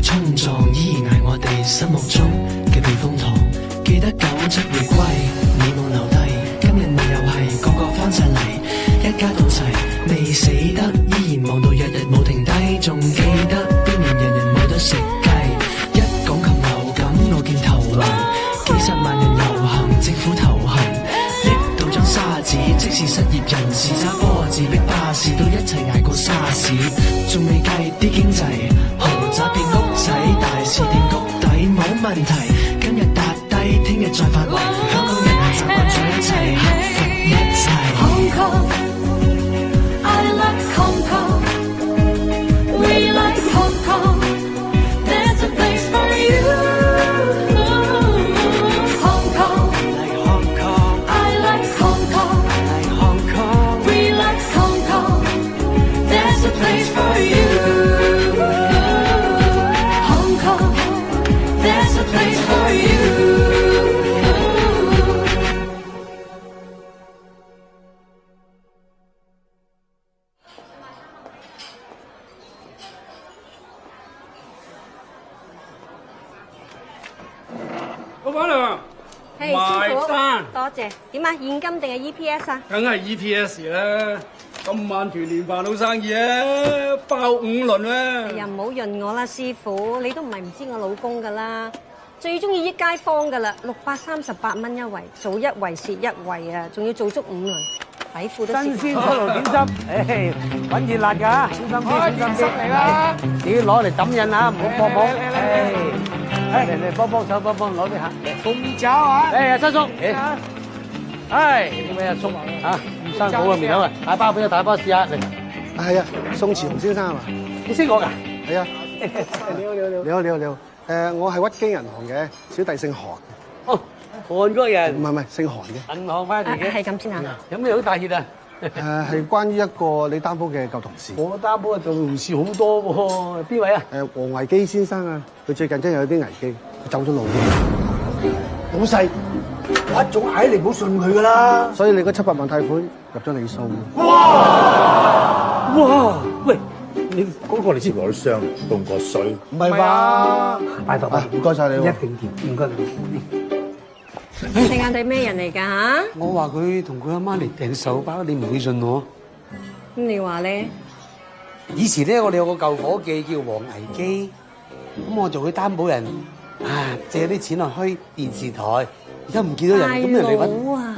去衝撞，依然係我哋心目中嘅避風塘。記得97回歸，你冇留低，今日你又係個個翻晒嚟，一家到齊，未死得，依然望到日日冇停低，仲記得邊年人人冇得食雞。一講禽流感，我見頭暈，幾十萬人遊行，政府頭痕，拎到張沙紙，即使失業人士揸波自逼巴士，都一齊捱過沙士，仲未計啲經濟，豪宅變屋仔，大事定谷底冇問題，今日搭低，聽日再發圍，香港人習慣咗一齊，克服一切。Hong Kong, I like Hong Kong, we like Hong Kong, there's a place for you. Hong Kong, Like Hong Kong, I like Hong Kong, like Hong Kong, we like Hong Kong, there's a place for you. Hong Kong, there's a place for you. 老闆娘，係埋師傅，單多謝。點啊？現金定係 EPS 啊？梗係 EPS 啦！今晚團年飯好生意啊，爆5輪啦！哎呀，唔好潤我啦，師傅，你都唔係唔知我老公噶啦，最中意益街坊噶啦，638蚊一圍，做一圍蝕一圍啊，仲要做足5輪，底褲都蝕。新鮮出爐點心，揾熱辣㗎，小心啲，小心啲嚟啦！自己攞嚟抌印嚇，唔好搏懵。嚟幫幫手，幫攞啲客。鳳爪啊！阿七叔，點解阿叔嚇咁辛苦嘅面口啊？大包俾我大包試下嚟。係啊，宋慈雄先生啊嘛，你識我㗎？係啊。你好。我係屈基銀行嘅，小弟姓韓。哦，韓國人。唔係，姓韓嘅。銀行翻嚟嘅。係咁先啊。有咩好大熱啊？係關於一個你擔保嘅舊同事。我擔保嘅舊同事好多喎，邊位啊？黃維基先生啊，佢最近真係有啲危機，佢走咗路添。老細，我一早嗌你唔好信佢噶啦。所以你嗰700萬貸款入咗你數。哇！喂！你嗰個你之前攞傷凍過水，唔係吧？拜託啊！唔該晒你喎。一定掂，唔該你。你眼睇咩人嚟㗎嚇？我話佢同佢阿媽嚟訂手包，你唔會信我？咁你話咧？以前咧，我哋有個舊伙計叫黃危基，咁我做佢擔保人，借啲錢落去電視台，而家唔見到人，咁人嚟大佬啊！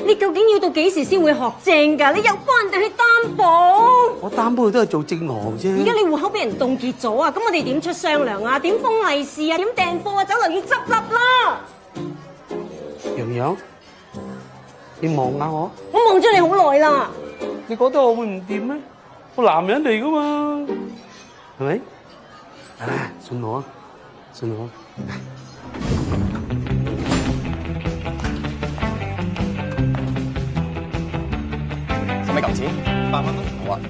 你究竟要到幾時先會學正㗎？你又幫人哋去擔保？我擔保都係做正行啫。而家你戶口俾人凍結咗啊！咁我哋點出雙糧啊？點封利是啊？點訂貨啊？酒樓要執笠啦！洋洋，你望下我，我望咗你好耐啦。你覺得我會唔掂咩？我男人嚟噶嘛，係咪？信我啊，信我。使咪嚿錢？100蚊咯。好啊。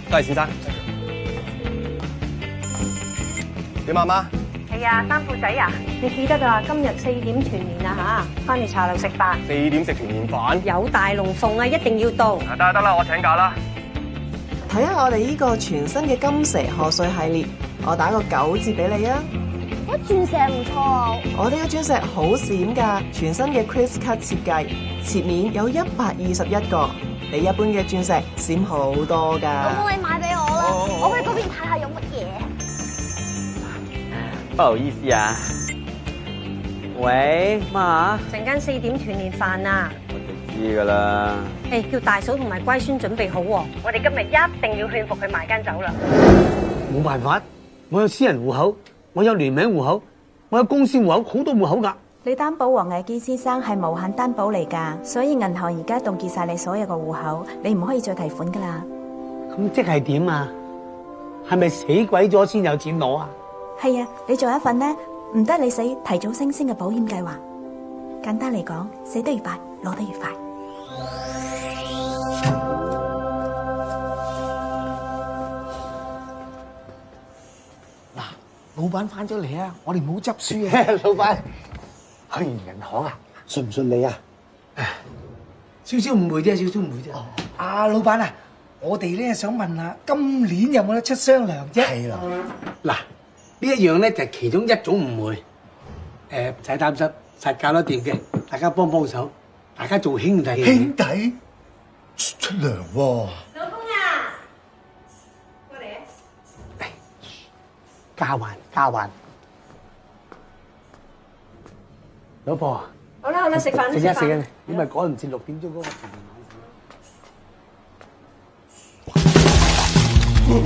多謝先生。點啊，媽？係啊，三褲仔啊，你記得啊，今日4點團年啊嚇，翻嚟茶樓食飯。4點食團年飯？有大龍鳳啊，一定要到。得啦，我請假啦。睇下我哋呢個全新嘅金蛇賀歲系列，我打個9折俾你啊！我鑽石唔錯啊！我哋嘅鑽石好閃㗎，全新嘅 Chris Cut 設計，切面有121個，比一般嘅鑽石閃好多㗎。咁你買俾我啦，我去嗰邊睇下有乜嘢。不好意思啊，喂，媽，陣間4點團年飯啊！我知噶啦。誒，叫大嫂同埋乖孫準備好喎，我哋今日一定要勸服佢埋間酒啦。冇辦法，我有私人戶口，我有聯名戶口，我有公司戶口，好多戶口㗎。你擔保黃毅基先生係無限擔保嚟㗎，所以銀行而家凍結晒你所有嘅戶口，你唔可以再提款㗎啦。咁即係點啊？係咪死鬼咗先有錢攞啊？係啊，你仲有一份呢，唔得你死提早升仙嘅保險計劃。簡單嚟講，死得越快，攞得越快。嗱，老闆翻咗嚟啊，我哋冇執輸啊。老闆去完銀行啊，信唔信你啊？少少誤會啫，少少誤會啫。老闆啊，我哋咧想問下，今年有冇得出雙糧啫？係啦，嗱呢一樣咧就係其中一種誤會，唔使擔心，實搞得掂嘅，大家幫幫手，大家做兄弟嘅。兄弟出糧喎！老公啊，過嚟啊！交還，老婆。好啦，食飯啦，食啊！點咪趕唔切6點鐘嗰個時段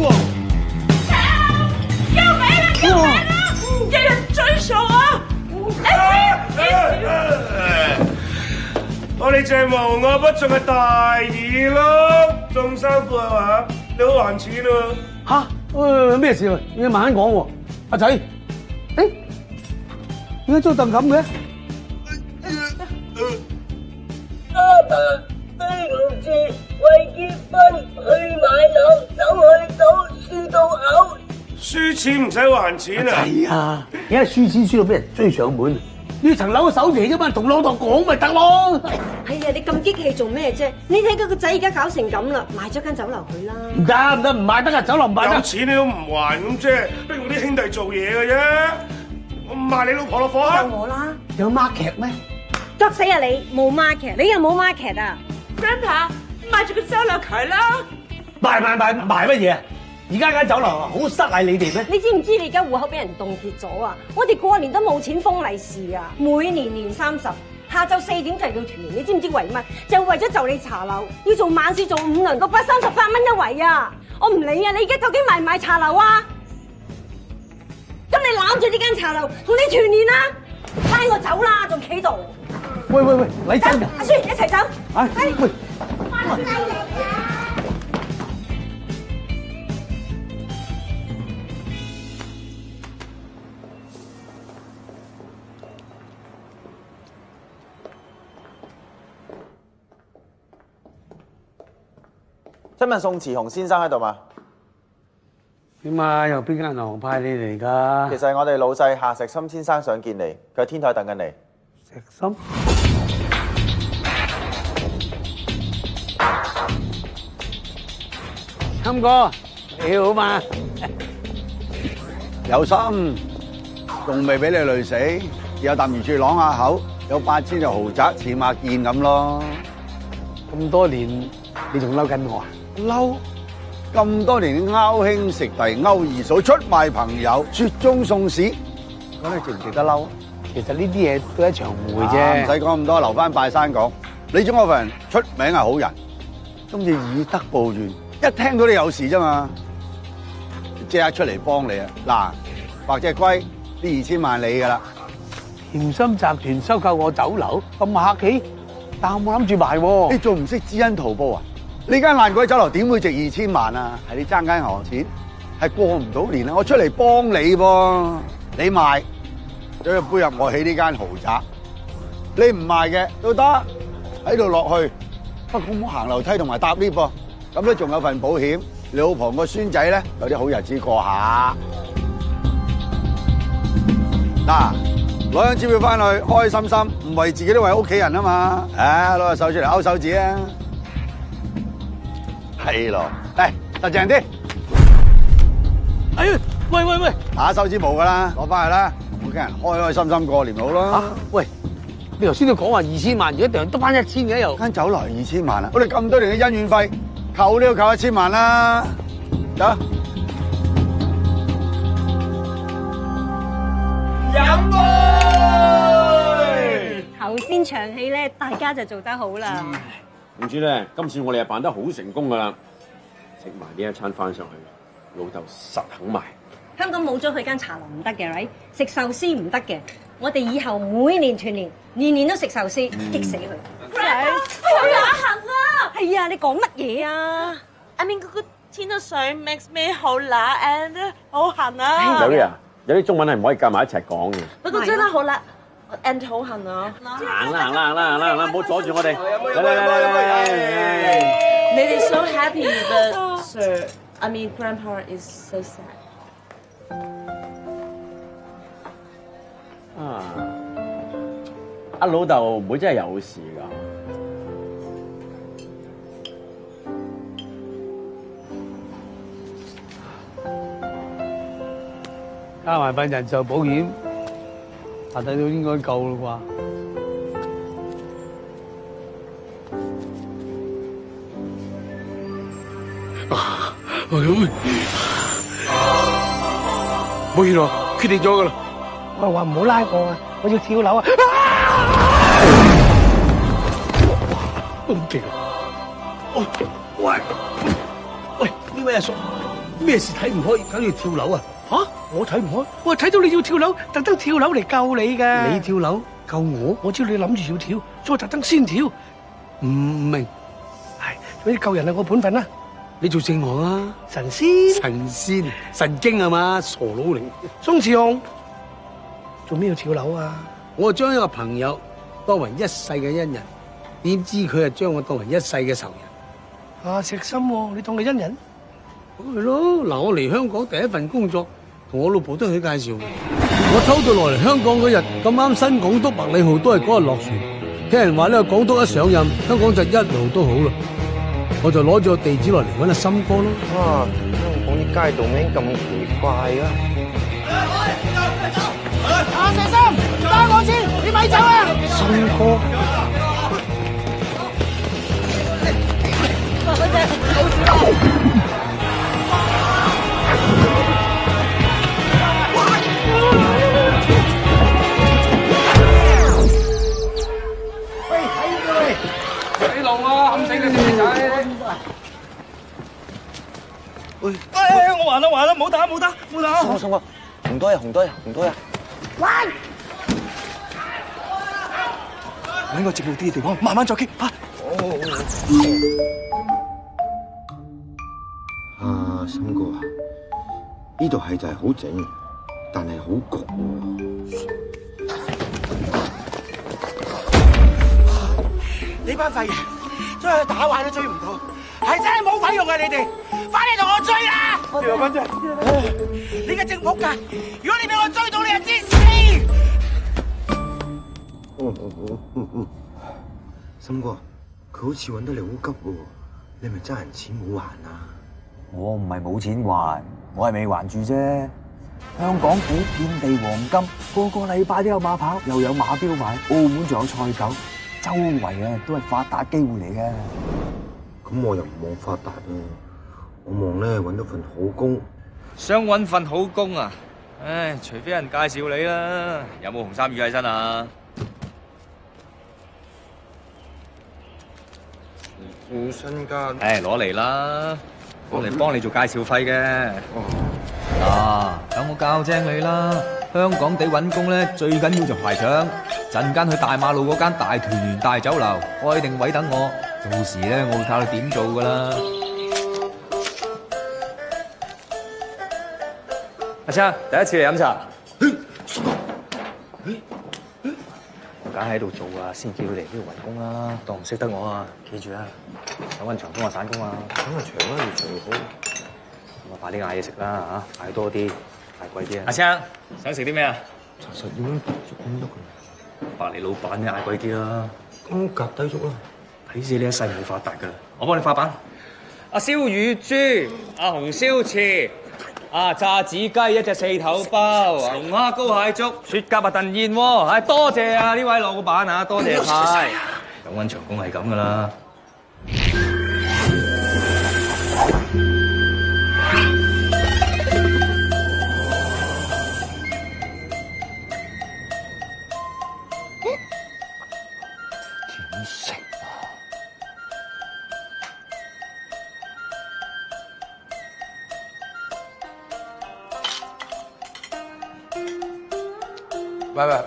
哇！又沒了！有人追上啊！我哋鄭王我不仲係大耳咯，仲辛苦係嘛？你好還錢啊！嚇！咩事啊？你慢慢講喎，阿仔。誒，點解租凳咁嘅？阿爸對唔住，為結婚去買樓，走去賭輸到嘔。輸錢唔使還錢啊！係啊，而家輸錢輸到俾人追上門，呢層樓嘅首期啫嘛，同老豆講咪得咯。係啊，你咁激氣做咩啫？你睇佢個仔而家搞成咁啦，賣咗間酒樓去啦。唔得，唔賣得啊！酒樓唔賣得。有錢你都唔還咁啫，逼我啲兄弟做嘢嘅啫。我唔賣你老婆落火啊！就我啦。有 market 咩？作死啊你！冇 market， 你又冇 market 啊 ！Grandpa， 賣住個酒樓佢啦。賣乜嘢？而家間酒樓好失禮你哋咩？你知唔知你而家戶口俾人凍結咗啊？我哋過年都冇錢封利是啊！每年年30下晝4點就要團年，你知唔知為乜？就為咗就你茶樓要做晚市做5輪，638蚊一圍啊！我唔理啊！你而家究竟賣唔賣茶樓啊？咁你攬住呢間茶樓同你團年啦！拉我走啦，仲企度。喂，禮真㗎！阿孫一齊走。喂。請問宋慈雄先生喺度嘛？點啊？又邊間銀行派你嚟㗎？其實係我哋老細夏石森先生想見你，佢喺天台等緊你。石森？森哥，你好嘛？有心，仲未俾你累死，有啖魚翅啷下口，有8000隻豪宅似馬見咁咯。咁多年，你仲嬲緊我啊？嬲！咁多年勾兄食弟、勾二嫂出賣朋友、雪中送屎，咁你值唔值得嬲？其實呢啲嘢都係一場誤會啫。唔使講咁多，留翻拜山講。你中我份人出名係好人，今次以德報怨，一聽到你有事啫嘛，即刻出嚟幫你啊！嗱，白隻龜呢2000萬你噶啦。甜心集團收購我酒樓，咁客氣，但我冇諗住賣喎。你仲唔識知恩圖報啊？呢間爛鬼酒樓點會值2000萬啊？係你爭間銀行錢，係過唔到年啊！我出嚟幫你噃，你賣就要背入我起呢間豪宅。你唔賣嘅都得，喺度落去。不過唔好行樓梯同埋搭 lift 噃，咁咧仲有份保險。你老婆個孫仔咧有啲好日子過下。嗱，攞張支票翻去，開開心心，唔為自己都為屋企人啊嘛。攞個手出嚟勾手指啊！係咯，嚟實淨啲。哎呀，喂，打手指冇噶啦，攞翻去啦，我家人開開心心過年好咯。喂，你頭先都講話2000萬，而家突然得翻1000嘅又。間酒樓2000萬啊！我哋咁多年嘅恩怨費，扣都要扣1000萬啦。走。飲杯！頭先場戲咧，大家就做得好啦。總之咧，今次我哋係辦得好成功噶啦，食埋呢一餐翻上去，老豆實肯買。香港冇咗佢間茶樓唔得嘅，right？食壽司唔得嘅，我哋以後每年團年，年年都食壽司，激死佢！好乸痕啊！係啊，你講乜嘢啊 ？I mean 嗰個天得水 makes me 好乸 and 好痕啊！有啲中文係唔可以夾埋一齊講嘅。不過真係好辣 and 好痕啊！行啦，唔好阻住我哋。嚟。你哋 so happy but sir, I mean grandpa is so sad. 阿老豆唔會真係有事㗎。加埋份人壽保險，我睇到應該夠啦啩？冇嘢咯，決定咗噶啦。我話唔好拉我啊，我要跳樓啊！咁勁啊！喂，呢位阿叔，咩事睇唔開，梗要跳樓啊？吓，我睇唔開，我睇到你要跳樓，特登跳樓嚟救你噶。你跳樓救我？我知道你諗住要跳，所以特登先跳。唔明？係，總之救人係我本分啦。你做聖王啊？神仙？神經係嘛？傻佬嚟。鍾志雄，做咩要跳樓啊？我將一個朋友當為一世嘅恩人，點知佢係將我當為一世嘅仇人。啊，石心喎，你當佢恩人？係咯，嗱，我嚟香港第一份工作，同我老婆都係佢介紹嘅。我偷渡落嚟香港嗰日，咁啱新港督麥理浩都係嗰日落船。聽人話呢個港督一上任，香港就一路都好啦。我就攞咗個地址落嚟揾阿森哥咯。哇！香港啲街道名咁奇怪啊！阿石生，加我先，你咪走啊！森哥，嗰隻好少啊！喂，睇住喂，死路啊，冚死你條仔！喂，我還啦，冇打！松哥，紅多呀！喂！我應該直路啲嘅地方，慢慢再傾嚇。森哥啊，呢度係就係好整，但係好焗喎。你班廢人將佢打壞都追唔到，係真係冇鬼用啊！你哋快啲同我追啦！調翻啫！你嘅正仆街，如果你俾我追到，你就知死！森哥，佢好似揾得你好急喎，你係咪爭人錢冇還啊？我唔係冇錢還，我係未還住啫。香港股遍地黃金，個禮拜都有馬跑，又有馬標買，澳門仲有賽狗，周圍啊都係發達機會嚟嘅。咁我又唔望發達啊，我望咧揾到份好工。想揾份好工啊？唉，除非人介紹你啦。有冇紅衫雨喺身啊？副身家。唉，攞嚟啦，我嚟幫你做介紹費嘅。等我教精你啦。香港地揾工咧，最緊要就排場。陣間去大馬路嗰間大團圓大酒樓開定位等我，到時咧我會教你點做噶啦。阿生，第一次嚟飲茶。我梗喺度做啊，先叫你嚟呢度揾工啦。當唔識得我啊，記住啊，想揾長工啊散工啊。咁啊長啦，越長越好。咁啊，快啲嗌嘢食啦嚇，嗌多啲，嗌貴啲啊！阿生，想食啲咩啊？查實要咁得㗎。白你老闆你嗌貴啲啦。咁夾低足啦。睇死你一世冇發達㗎，我幫你發辦。阿燒乳豬，阿紅燒翅。炸子雞一隻4頭包，龍蝦膏蟹粥，雪蛤燉燕窩，多謝啊呢位老闆啊，多謝晒。咁揾長工係咁噶啦。點食啊？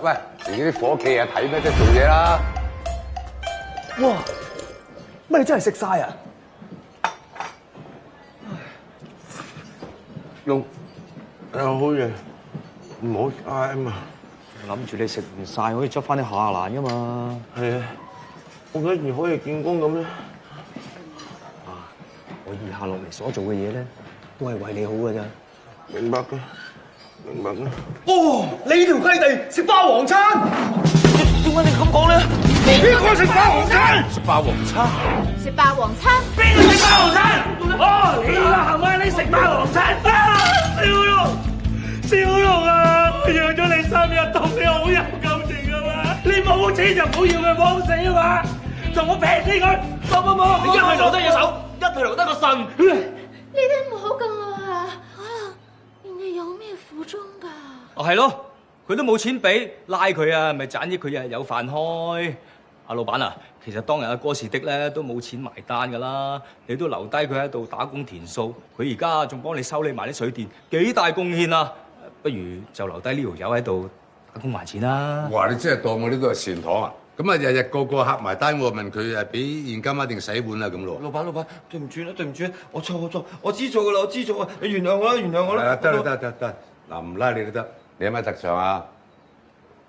喂，自己啲伙計啊，睇咩啫，做嘢啦！哇，乜你真係食晒啊？用好嘢，唔好嘥啊嘛！我諗住你食唔晒，可以執翻啲下欄噶嘛。係啊，我幾時可以見工咁咧？我以下落嚟所做嘅嘢咧，都係為你好㗎咋。明白嘅。明白啦。哦，你條契弟食霸王餐，點解你咁講咧？邊個食霸王餐？食霸王餐？食霸王餐？邊個食霸王餐？哦，你啦，係咪你食霸王餐？啊，笑咯！食小龍啊，我養咗你3日，同你好有感情噶嘛，你冇錢就唔好要佢枉死啊嘛，同我劈死佢！冇，你一係留低隻手，一係留低個腎。你哋唔好咁啊！人哋有咩苦衷㗎？哦，係咯，佢都冇錢俾，拉佢啊，咪盞益佢日日有飯開。阿老闆啊，其實當日阿哥士的咧都冇錢埋單㗎啦，你都留低佢喺度打工填數，佢而家仲幫你修理埋啲水電，幾大貢獻啊！不如就留低呢條友喺度打工還錢啦。哇！你真係當我呢個係善堂啊！咁啊，日日個客埋單，我問佢誒俾現金啊定洗碗啊咁咯。老闆，對唔住啦，我錯，我知錯㗎啦，我知錯啊！你原諒我啦，原諒我啦。得，嗱唔拉你都得。你有咩特長啊？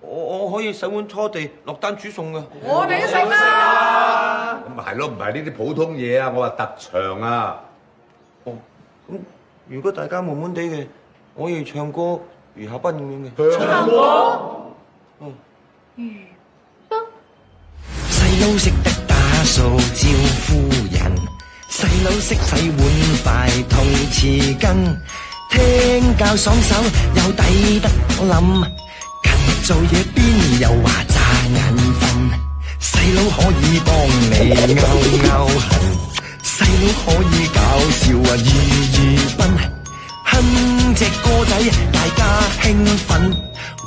我可以洗碗、拖地、落單煮餸㗎。我哋都識啦。咁咪係咯，唔係呢啲普通嘢啊！我話特長啊。哦，咁如果大家悶悶地嘅，我可以唱歌、魚下賓咁樣嘅。唱歌？細佬識得打掃招呼人，細佬識洗碗筷同匙羹，聽教爽手又抵得冧，勤做嘢邊有話詐眼瞓，細佬可以幫你勾痕，細佬可以搞笑啊意賓，哼隻歌仔大家興奮，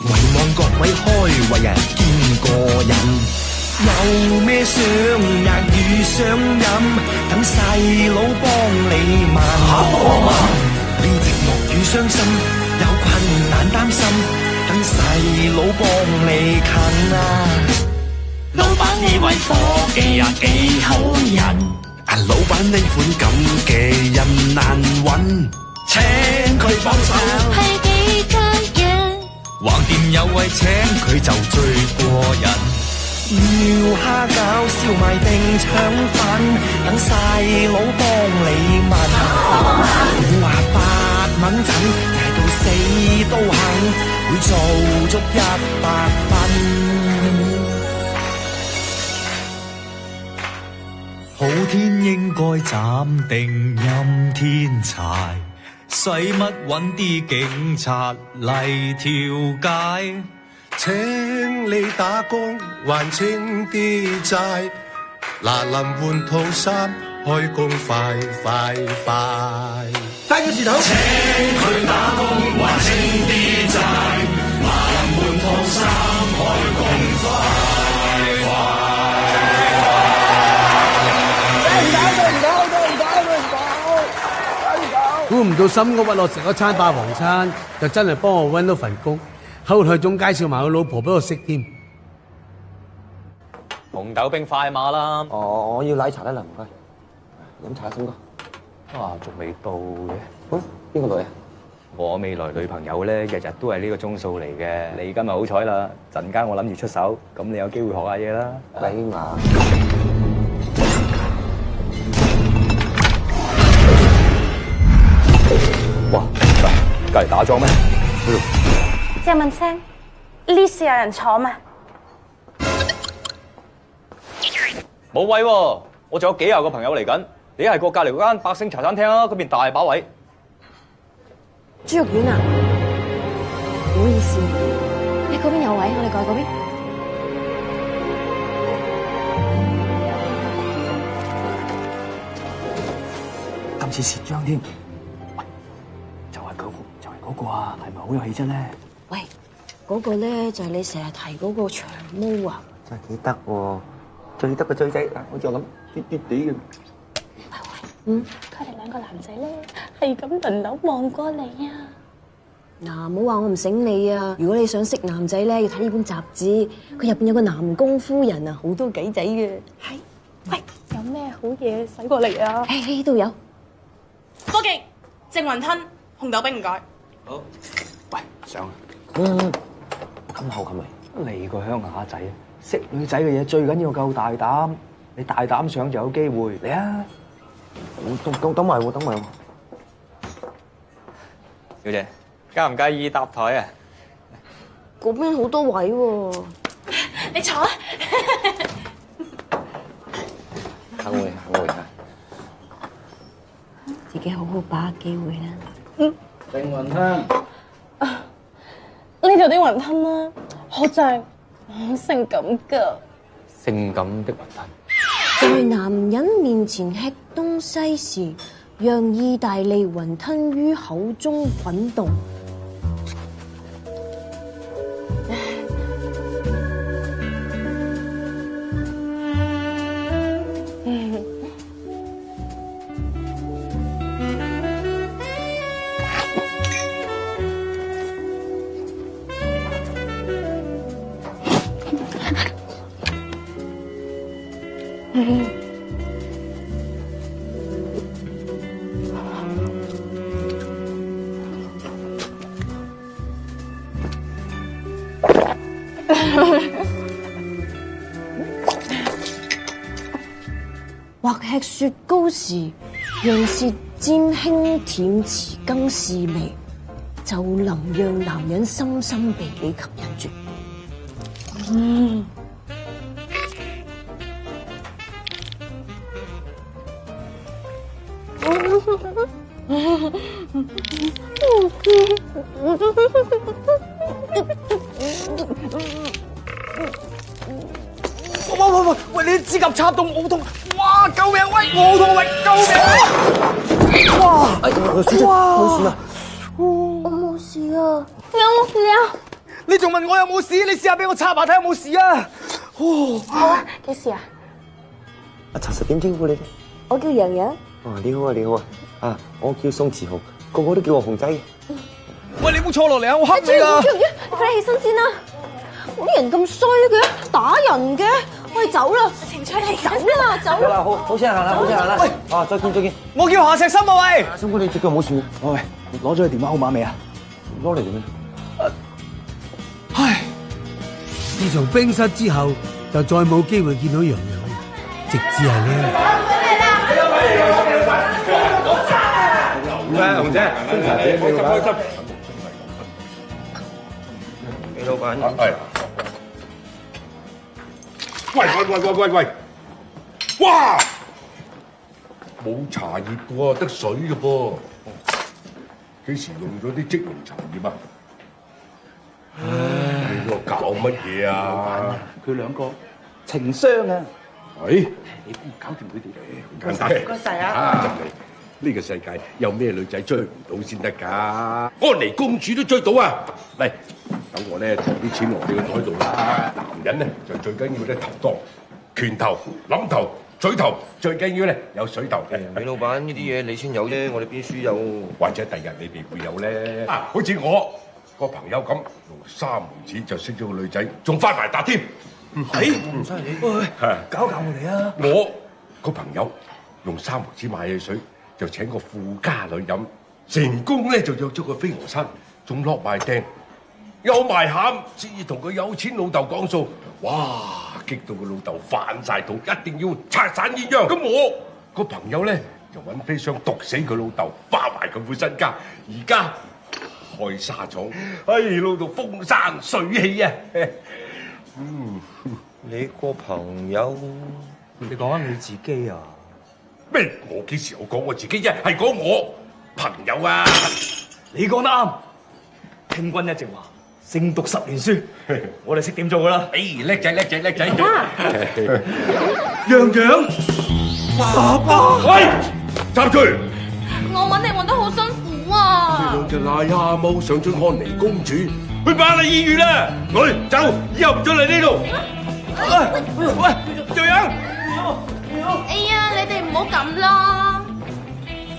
唯望各位開胃啊見過癮。有咩想額與想飲，等細佬幫你問。你寂寞與傷心，有困難擔心，等細佬幫你近啊！老闆呢位伙計啊幾好人，老闆呢款咁嘅人難揾，請佢幫手係幾家人，橫掂有位請佢就最過癮。要蝦餃、燒賣定腸粉，等細佬幫你問。話發猛陣，捱到死都肯，會做足100分。好天應該斬定陰天柴，使乜揾啲警察嚟條街？請你打工還清啲債，嗱臨換套衫開工快！帶個字頭。請佢打工還清啲債，嗱臨換套衫開工快！估唔到心屋屈我食咗餐霸王餐，就真係幫我搵到份工。後台仲介紹埋佢老婆俾我識添。紅豆冰快馬啦。我要奶茶啦，唔該。飲茶，森哥。仲未到嘅。邊個女啊？我未來女朋友咧，日日都係呢個鐘數嚟嘅。你今日好彩啦，陣間我諗住出手，咁你有機會學下嘢啦。禮貌。哇！隔離打樁咩？借問聲 ，list 有人坐咩？冇位喎，我仲有幾廿個朋友嚟緊。你一係過隔離嗰間百星茶餐廳啊，嗰邊大把位。豬肉丸啊？唔好意思，你嗰邊有位，我哋過去嗰邊。今次蝕張添，喂，就係嗰個啊，係咪好有氣質咧？喂，嗰個咧就係你成日提嗰個長毛啊！真係幾得喎，最得個追仔，好似我咁嘟嘟地嘅。佢哋兩個男仔咧係咁輪流望過你啊！嗱，唔好話我唔醒你啊！如果你想識男仔咧，要睇呢本雜誌，佢入邊有個南宮夫人啊，好多計仔嘅。係，喂，有咩好嘢使過嚟啊？呢度有。科技正雲吞紅豆冰唔該。好，喂，上啊！咁後咁嚟，你個鄉下仔，識女仔嘅嘢最緊要夠大膽，你大膽上就有機會。嚟啊！等埋喎，等埋喎。小姐，介唔介意搭台啊？嗰邊好多位喎。你坐啊！行會啊！自己好好把握機會啦。正雲吞。啲雲吞啦，好正，好性感㗎。性感的雲吞。在男人面前吃東西時，讓意大利雲吞於口中滾動。或吃雪糕時，讓舌尖輕舔匙羹試味，就能讓男人深深被你吸引住。喂！你啲指甲插到我好痛，哇！救命！喂，我好痛，喂！救命！哇！哇！冇事啊！我冇事啊！你有冇事啊？你仲問我有冇事？你試下俾我插下睇有冇事啊！好啊，幾時啊？阿查實點稱呼你咧？我叫洋洋。哦，你好啊，你好啊！啊，我叫宋慈豪，個個都叫我熊仔。喂，你唔好坐落嚟啊！我黑你啊！你快啲起身先啦！啲人咁衰嘅，打人嘅，我哋走啦！情趣嚟，走啦，走啦！好聲行啦，好聲行啦！喂，啊，再見再見！我叫夏石森啊，喂！森哥，你隻腳冇事？喂，攞咗佢電話號碼未啊？攞嚟做咩？唉，自從冰室之後，就再冇機會見到洋洋，直至係呢。咩？紅姐，開心。李老闆，係。喂！哇！冇茶葉喎，得水嘅噃。幾時用咗啲即溶茶葉啊？你個搞乜嘢啊？佢兩個情商啊！係，你幫我搞掂佢哋。簡單。唔該曬啊！呢個世界有咩女仔追唔到先得㗎？安妮公主都追到啊！嚟，等我咧投啲錢落你個袋度啦。男人咧就最緊要咧頭當，拳頭、諗頭、嘴頭，最緊要咧有水頭。李老闆呢啲嘢你先有啫，我哋邊書有？或者第日你哋會有咧？啊，好似我個朋友咁，用3毫紙就識咗個女仔，仲發埋達添。係唔犀利？喂，搞我哋啊！我個朋友用3毫紙買汽水。就請個富家女飲，成功咧就約咗個飛鵝山，仲落埋訂，有埋餡，先至同佢有錢老豆講數。哇！激到個老豆反晒肚，一定要拆散鴛鴦。咁我個朋友咧就揾砒霜毒死佢老豆，花埋佢副身家。而家開沙廠，老豆風生水起啊！你個朋友，你講緊你自己啊？咩？我幾時有講我自己啫？係講我朋友啊！你講得啱。聽君一直話，勝讀10年書，我哋識點做噶啦。叻仔！洋洋，爸爸，喂，站住！我揾你揾得好辛苦啊！你兩隻癩蛤蟆想追安妮公主，去瑪麗醫院啦！去走，以後唔再嚟呢度。喂，洋洋。哎呀，你哋唔好咁啦！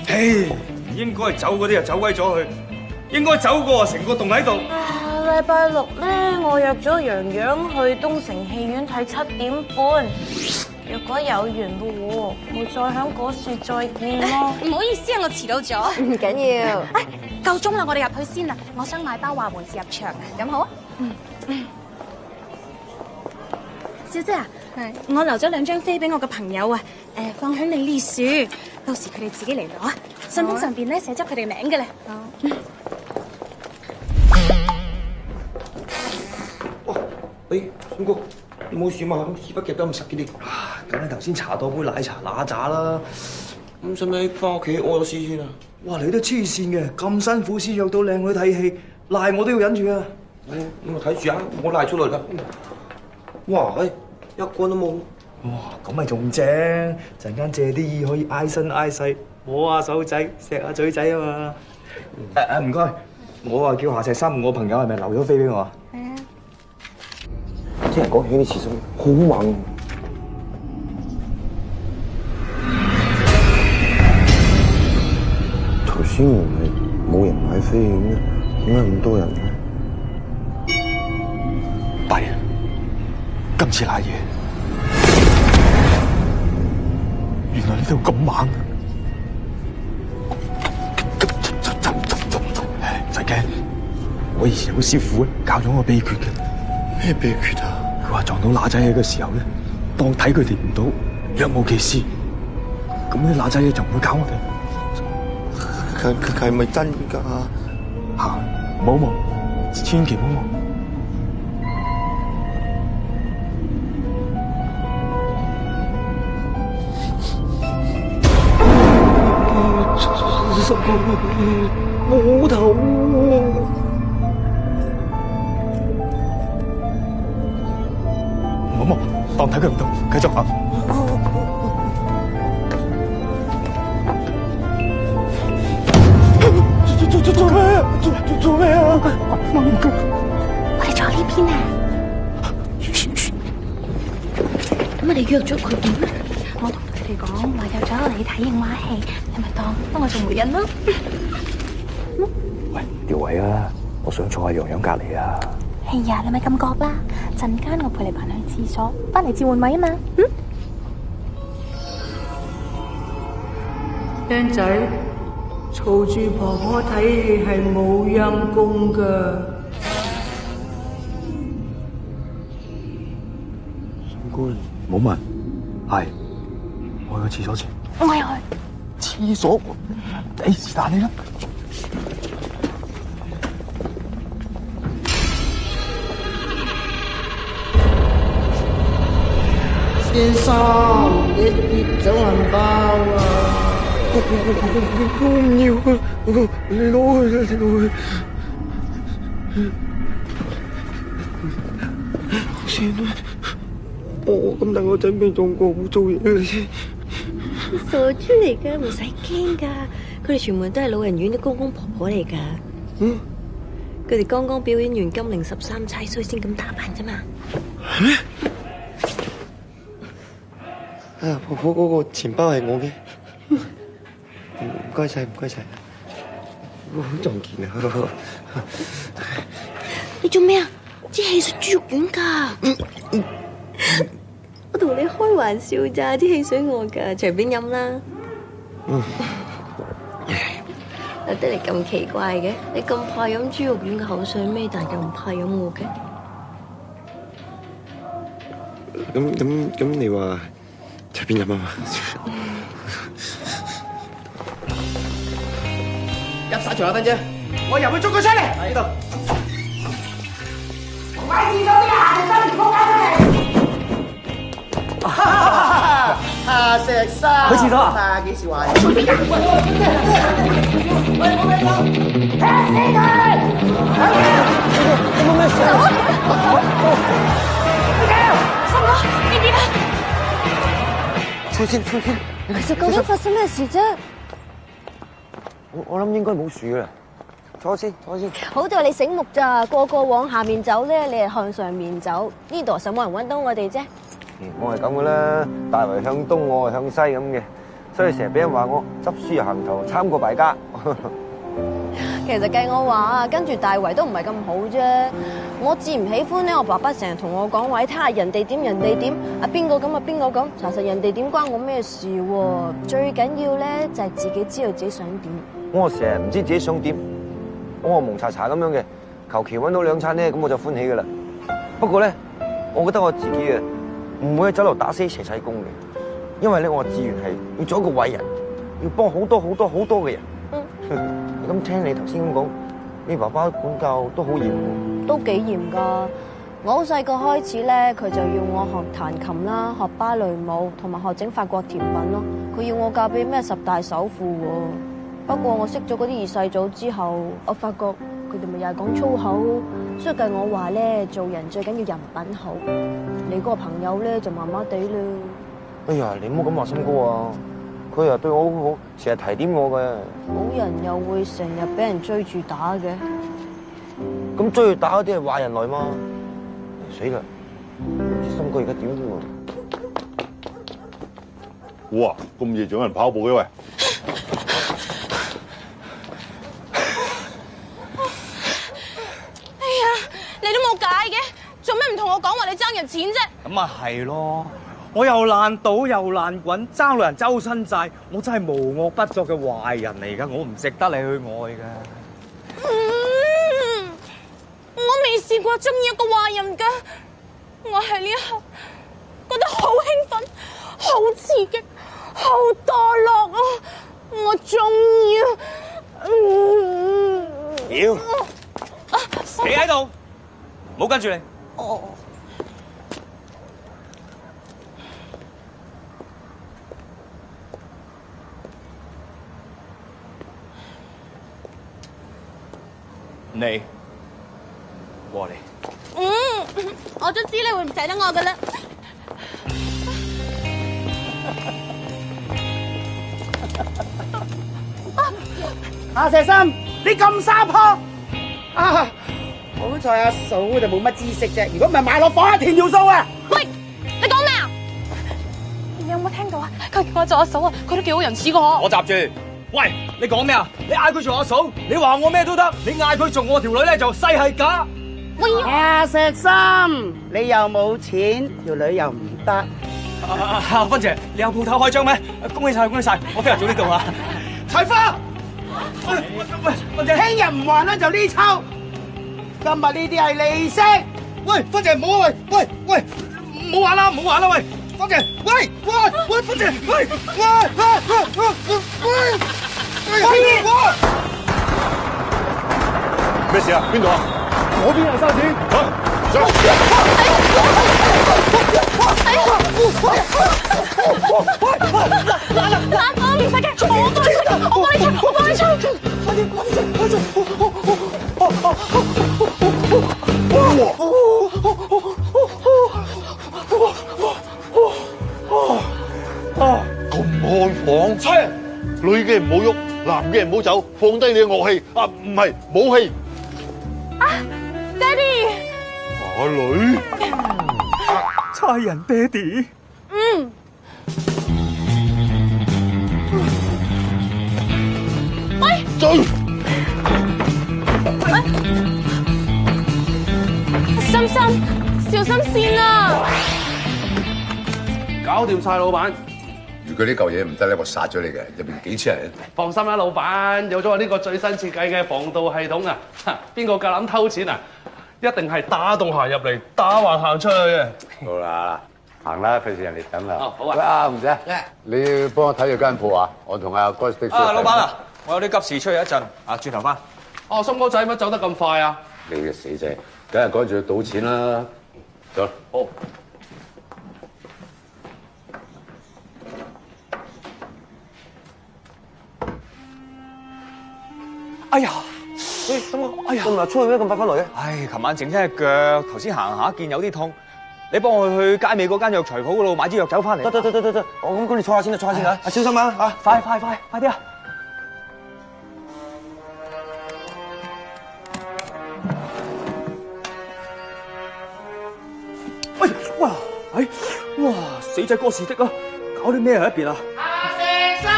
唔應該走嗰啲就走鬼咗去，應該走過成個棟喺度。禮拜6咧，我約咗洋洋去東城戲院睇7點半。如果有緣嘅喎，我再響嗰時再見咯。唔好意思啊，我遲到咗。唔緊要。夠鐘啦，我哋入去先啦。我想買包華門士入場啊，咁好啊？小姐啊，我留咗2張飛俾我嘅朋友啊，放喺你呢樹，到時佢哋自己嚟攞。信封上邊咧寫咗佢哋名嘅咧。喂，孫哥，你冇事嘛？咁屎忽夾得咁實嘅你？梗係頭先搽多杯奶茶嗱喳啦。咁使唔使翻屋企屙咗屎先啊？哇！你都黐線嘅，咁辛苦先約到靚女睇戲，賴我都要忍住啊！我睇住啊，我拉出嚟啦。哇，一個都冇。哇，咁咪仲正！陣間借啲意可以挨身挨細，摸下手仔，錫下嘴仔啊嘛。唔該，我叫夏石生，我朋友係咪留咗飛俾我啊？係啊。聽人講起啲廁所好猛。頭先唔係冇人買飛嘅咩？點解咁多人咧？弊啊！今次瀨嘢，原來呢度咁猛。唔使驚，我以前有個師傅教咗我秘訣嘅。咩秘訣啊？佢話撞到乸仔嘢嘅時候咧，當睇佢哋唔到，若無其事，咁啲乸仔嘢就唔會搞我哋。佢係咪真㗎？嚇！冇，千祈唔好。冇頭。冇，當睇佢唔到，繼續行。做咩啊？做咩啊？我哋坐呢邊啊。咁我哋約咗佢點咧？我同佢哋講話約咗我哋睇映畫戲，你咪當幫我做媒人咯。喂，調位啊！我想坐喺洋洋隔離啊。哎呀，你咪咁覺啦！陣間我陪你扮去廁所，翻嚟召喚位啊嘛。僆仔，嘈住婆婆睇戲係冇陰功㗎。三姑，冇問，係我去廁所先。我係去廁所，是但你啦。先生，你跌咗銀包啊！我唔要啊！你攞去啦，你攞去。算啦，我咁大個仔未做過污糟嘢嘅啫。傻豬嚟㗎，唔使驚㗎。佢哋全部都係老人院啲公公婆婆嚟㗎。佢哋剛剛表演完金陵13釵，所以先咁打扮啫嘛。係咩？哎呀，婆婆嗰個錢包係我嘅，唔該晒，唔該晒，好撞見啊！你做咩啊？支汽水豬肉丸㗎。我同你開玩笑咋，支汽水我㗎，隨便飲啦。有得你咁奇怪嘅，你咁怕飲豬肉丸嘅口水咩？但又唔怕飲我嘅。咁你話？隨便飲啊嘛！入晒場啊，芬姐，我入去捉佢出嚟。喺呢度。買廁所啲下石生仆街出嚟！下石生。去廁所啊？幾時話？喂，踢死佢！有冇咩事啊？三哥，你點啊？先，其實究竟發生咩事啫？我諗應該冇樹啦，坐先。好在你醒目咋，個往下面走咧，你係向上面走，呢度實冇人揾到我哋啫。我係咁噶啦，大圍向東，我係向西咁嘅，所以成日俾人話我執輸行頭，慘過敗家。其實計我話跟住大圍都唔係咁好啫。我至唔喜歡咧，我爸爸成日同我講話，睇下人哋點，啊邊個咁啊邊個咁，查實人哋點關我咩事喎？最緊要咧就係自己知道自己想點。我成日唔知自己想點，我蒙查查咁樣嘅，求其揾到2餐咧，咁我就歡喜噶啦。不過咧，我覺得我自己啊，唔會喺酒樓打死蛇仔工嘅，因為咧我志願係要做一個偉人，要幫好多嘅人。咁聽你頭先咁講，你爸爸管教都好嚴喎。都幾嚴噶。我好細個開始咧，佢就要我學彈琴啦，學芭蕾舞，同埋學整法國甜品咯。佢要我嫁俾咩10大首富喎。不過我識咗嗰啲2世祖之後，我發覺佢哋咪又係講粗口，所以計我話咧，做人最緊要人品好。你嗰個朋友咧就麻麻地啦。哎呀，你唔好咁話心哥啊！佢又對我好好，成日提點我嘅。好人又會成日俾人追住打嘅。咁追住打嗰啲係壞人來嘛？死啦！唔知心哥而家點喎？哇！咁夜仲有人跑步嘅喂！哎呀，你都冇解嘅，做咩唔同我講話你爭人錢啫？咁啊係咯，我又爛賭又爛滾，爭老人周身債，我真係無惡不作嘅壞人嚟噶，我唔值得你去愛噶。我未試過中意一個壞人噶，我喺呢一刻覺得好興奮、好刺激、好墮落啊！我中意妖，企喺度，唔好跟住你。哦。你過嚟。我都知你會唔捨得我噶啦。阿石心，你咁沙坡啊！好彩阿嫂就冇乜知識啫，如果唔係買落房一條條數啊！喂，你講咩啊？你有冇聽到啊？佢叫我做阿嫂啊，佢都幾好人似個。我閘住！喂，你講咩啊？你嗌佢做阿嫂，你話我咩都得，你嗌佢做我條女咧就細係假。阿石心，你又冇錢，條女又唔得。芬姐，你有鋪頭開張咩？恭喜晒，恭喜晒！我聽日做呢度啊。財花，喂，芬姐，聽日唔還咧就呢抽。今日呢啲係利息。喂，芬姐唔好啊！喂，唔好玩啦，唔好玩啦！喂，芬姐，喂，芬姐，喂，咩事啊？邊度啊？我邊有收錢？唔使驚，我幫你出。咁開房？係，女嘅唔好喐，男嘅唔好走，放低你嘅樂器啊，唔係武器。爹哋，阿女，差人爹哋。喂，追！心小心先啊！搞掂晒，老闆。如果呢嚿嘢唔得咧，我殺咗你嘅。入邊幾千人？放心啦，老闆，有咗我呢個最新設計嘅防盜系統啊！邊個夠膽偷錢啊？一定係打洞行入嚟，打橫行出去嘅。好啦，行啦，費事人哋等啦。好啊。喂，阿吳姐，你要幫我睇住間鋪啊？我同阿哥的。老闆啊，我有啲急事出去一陣，轉頭翻。哦，心哥仔乜走得咁快啊？你嘅死仔，梗係趕住去賭錢啦。走。好。哎呀！喂，心哥，哎呀，今日出去咩咁快翻來嘅？唉，琴晚整親隻腳，頭先行下見有啲痛，你幫我去街尾嗰間藥材鋪嗰度買支藥酒翻嚟。得，我咁你坐下先啦，小心啊！啊，快啲啊！喂，哇，死仔哥士的啊，搞啲咩喺一邊啊？阿石生，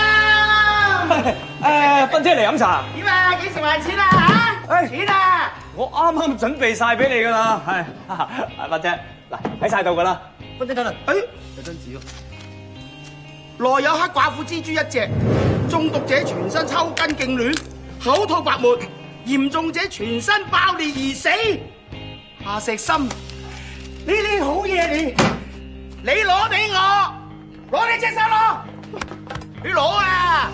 芬姐嚟飲茶。點啊？幾時還錢啊？嚇？錢啊！我啱啱準備晒俾你噶啦，係，芬姐，嗱喺晒度噶啦。芬姐等陣，有張紙喎。內有黑寡婦蜘蛛一隻，中毒者全身抽筋痙攣，口吐白沫，嚴重者全身爆裂而死。阿石心，呢啲好嘢你攞俾我，攞你隻手攞，你攞啊！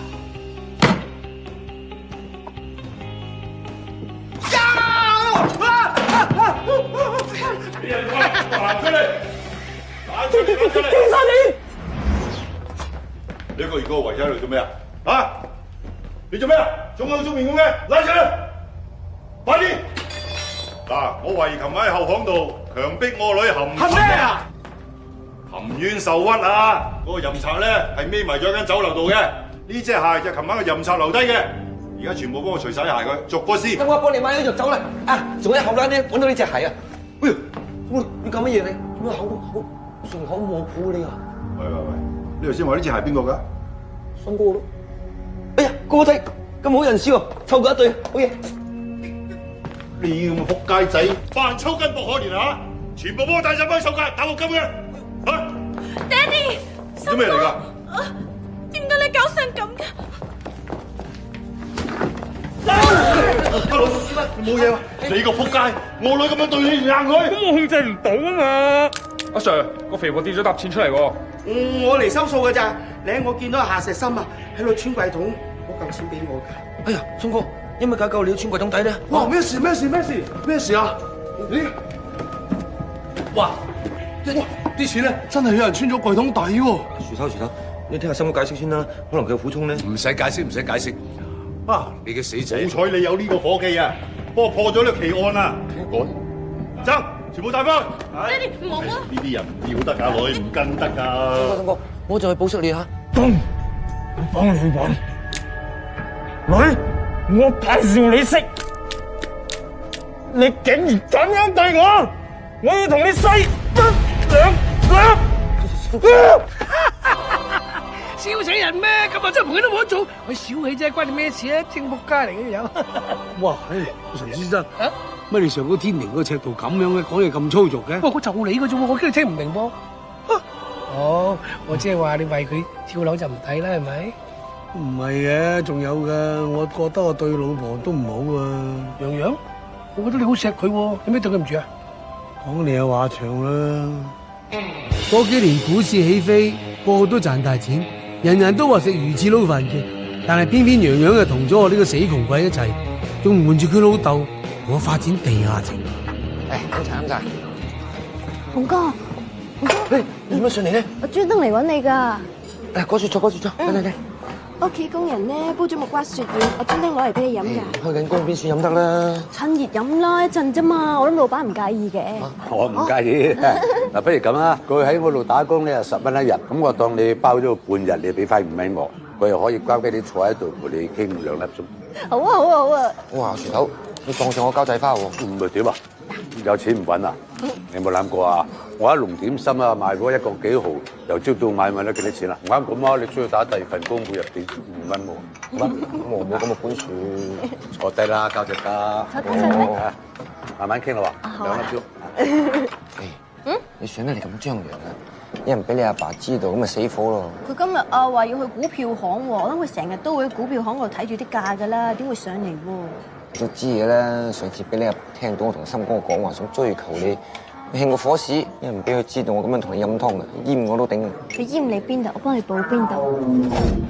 俾人拿出嚟！警察你！你一個二個圍喺度做咩啊？啊！你做咩啊？仲口中面咁嘅，拉出嚟！快啲！嗱，我懷疑琴晚喺後巷度強迫我女含咩啊？含冤受屈啊！嗰個淫賊咧係匿埋咗間酒樓度嘅，呢隻鞋就琴晚個淫賊留低嘅，而家全部幫我除晒啲鞋佢，逐個撕。咁我幫你買咗就走啦。啊，仲喺後欄咧揾到呢隻鞋啊！哎呀，喂，你搞乜嘢你？點解成口卧虎你啊？喂，呢度先話呢隻鞋邊個㗎？信哥咯。哎呀，哥仔咁好人笑喎，湊過一對，好嘢。你咁嘅仆街仔，扮抽筋不可憐啊！全部幫我帶上翻手界打鑊金嘅，嚇 Daddy， 做咩嚟㗎？點解你搞成咁嘅？阿老冇嘢喎，你個仆街，我女咁樣對你硬佢，咁我控制唔到啊嘛！阿 Sir，個肥婆跌咗沓錢出嚟喎。我嚟收數㗎咋？我見到夏石心啊喺度穿櫃桶，攞嚿錢俾我㗎。哎呀，聰哥，因為搞夠你穿櫃桶底咧。哇！咩事啊？咦？哇！啲錢咧真係有人穿咗櫃桶底喎。薯頭，你聽下心哥解釋先啦，可能佢有苦衷咧。唔使解釋。啊！你嘅死仔！好彩你有呢個伙計啊，幫我破咗呢個奇案啊！奇案？走，全部帶翻。Daddy，唔好啊！呢啲人唔要得㗎，女唔跟得㗎。聰哥，我就去保釋你嚇。幫你揾女，我介紹你識，你竟然咁樣對我，我要同你細兩。笑死人咩？今日真係乜都冇得做，佢小氣啫，關你咩事啊？正仆街嚟嘅有。哇！陳先生，乜你上嗰天庭嗰尺度咁樣嘅，講嘢咁粗俗嘅？我就你嘅啫喎，我驚你聽唔明噃。哦，我即係話你為佢跳樓就唔抵啦，係咪？唔係嘅，仲有㗎，我覺得我對老婆都唔好啊。洋洋，我覺得你好錫佢喎，有咩對佢唔住啊？講你有話長啦。嗰幾年股市起飛，個個都賺大錢，人人都話食魚翅撈飯嘅，但係偏偏洋洋就同咗我呢個死窮鬼一齊，仲瞞住佢老豆，同我發展地下情。飲茶。紅哥，你做乜上嚟咧？我專登嚟揾你㗎。嗰處坐，嚟。屋企工人咧煲咗木瓜雪丸，我專登攞嚟俾你飲㗎。開緊工邊算飲得啦？趁熱飲啦，一陣啫嘛，我諗老闆唔介意嘅。我唔介意。嗱，不如咁啦，佢喺我度打工咧10蚊一日，咁我當你包咗半日，你俾翻5蚊我，佢又可以乖乖啲坐喺度陪你傾2粒鐘。好啊！哇，薯頭，你當上我交際花喎？唔係點啊？有錢唔揾啊？你有冇諗過啊？我一籠點心啊，賣過1個幾毫，由朝到晚揾得幾多錢啊？唔啱咁啊！你出去打第2份工，每日俾5蚊喎。好我冇咁嘅本事。坐低啦，交際花。慢慢傾啦喎，2粒鐘。你想得你咁張揚啊？一唔俾你阿爸知道，咁咪死火咯。佢今日話要去股票行喎，我諗佢成日都會喺股票行嗰度睇住啲價㗎啦，點會上嚟喎？都知嘅啦，上次俾你阿爸聽到我同心哥講話想追求你，興個火屎，一唔俾佢知道我咁樣同你飲湯嘅，閹我都頂。佢閹你邊度，我幫你補邊度。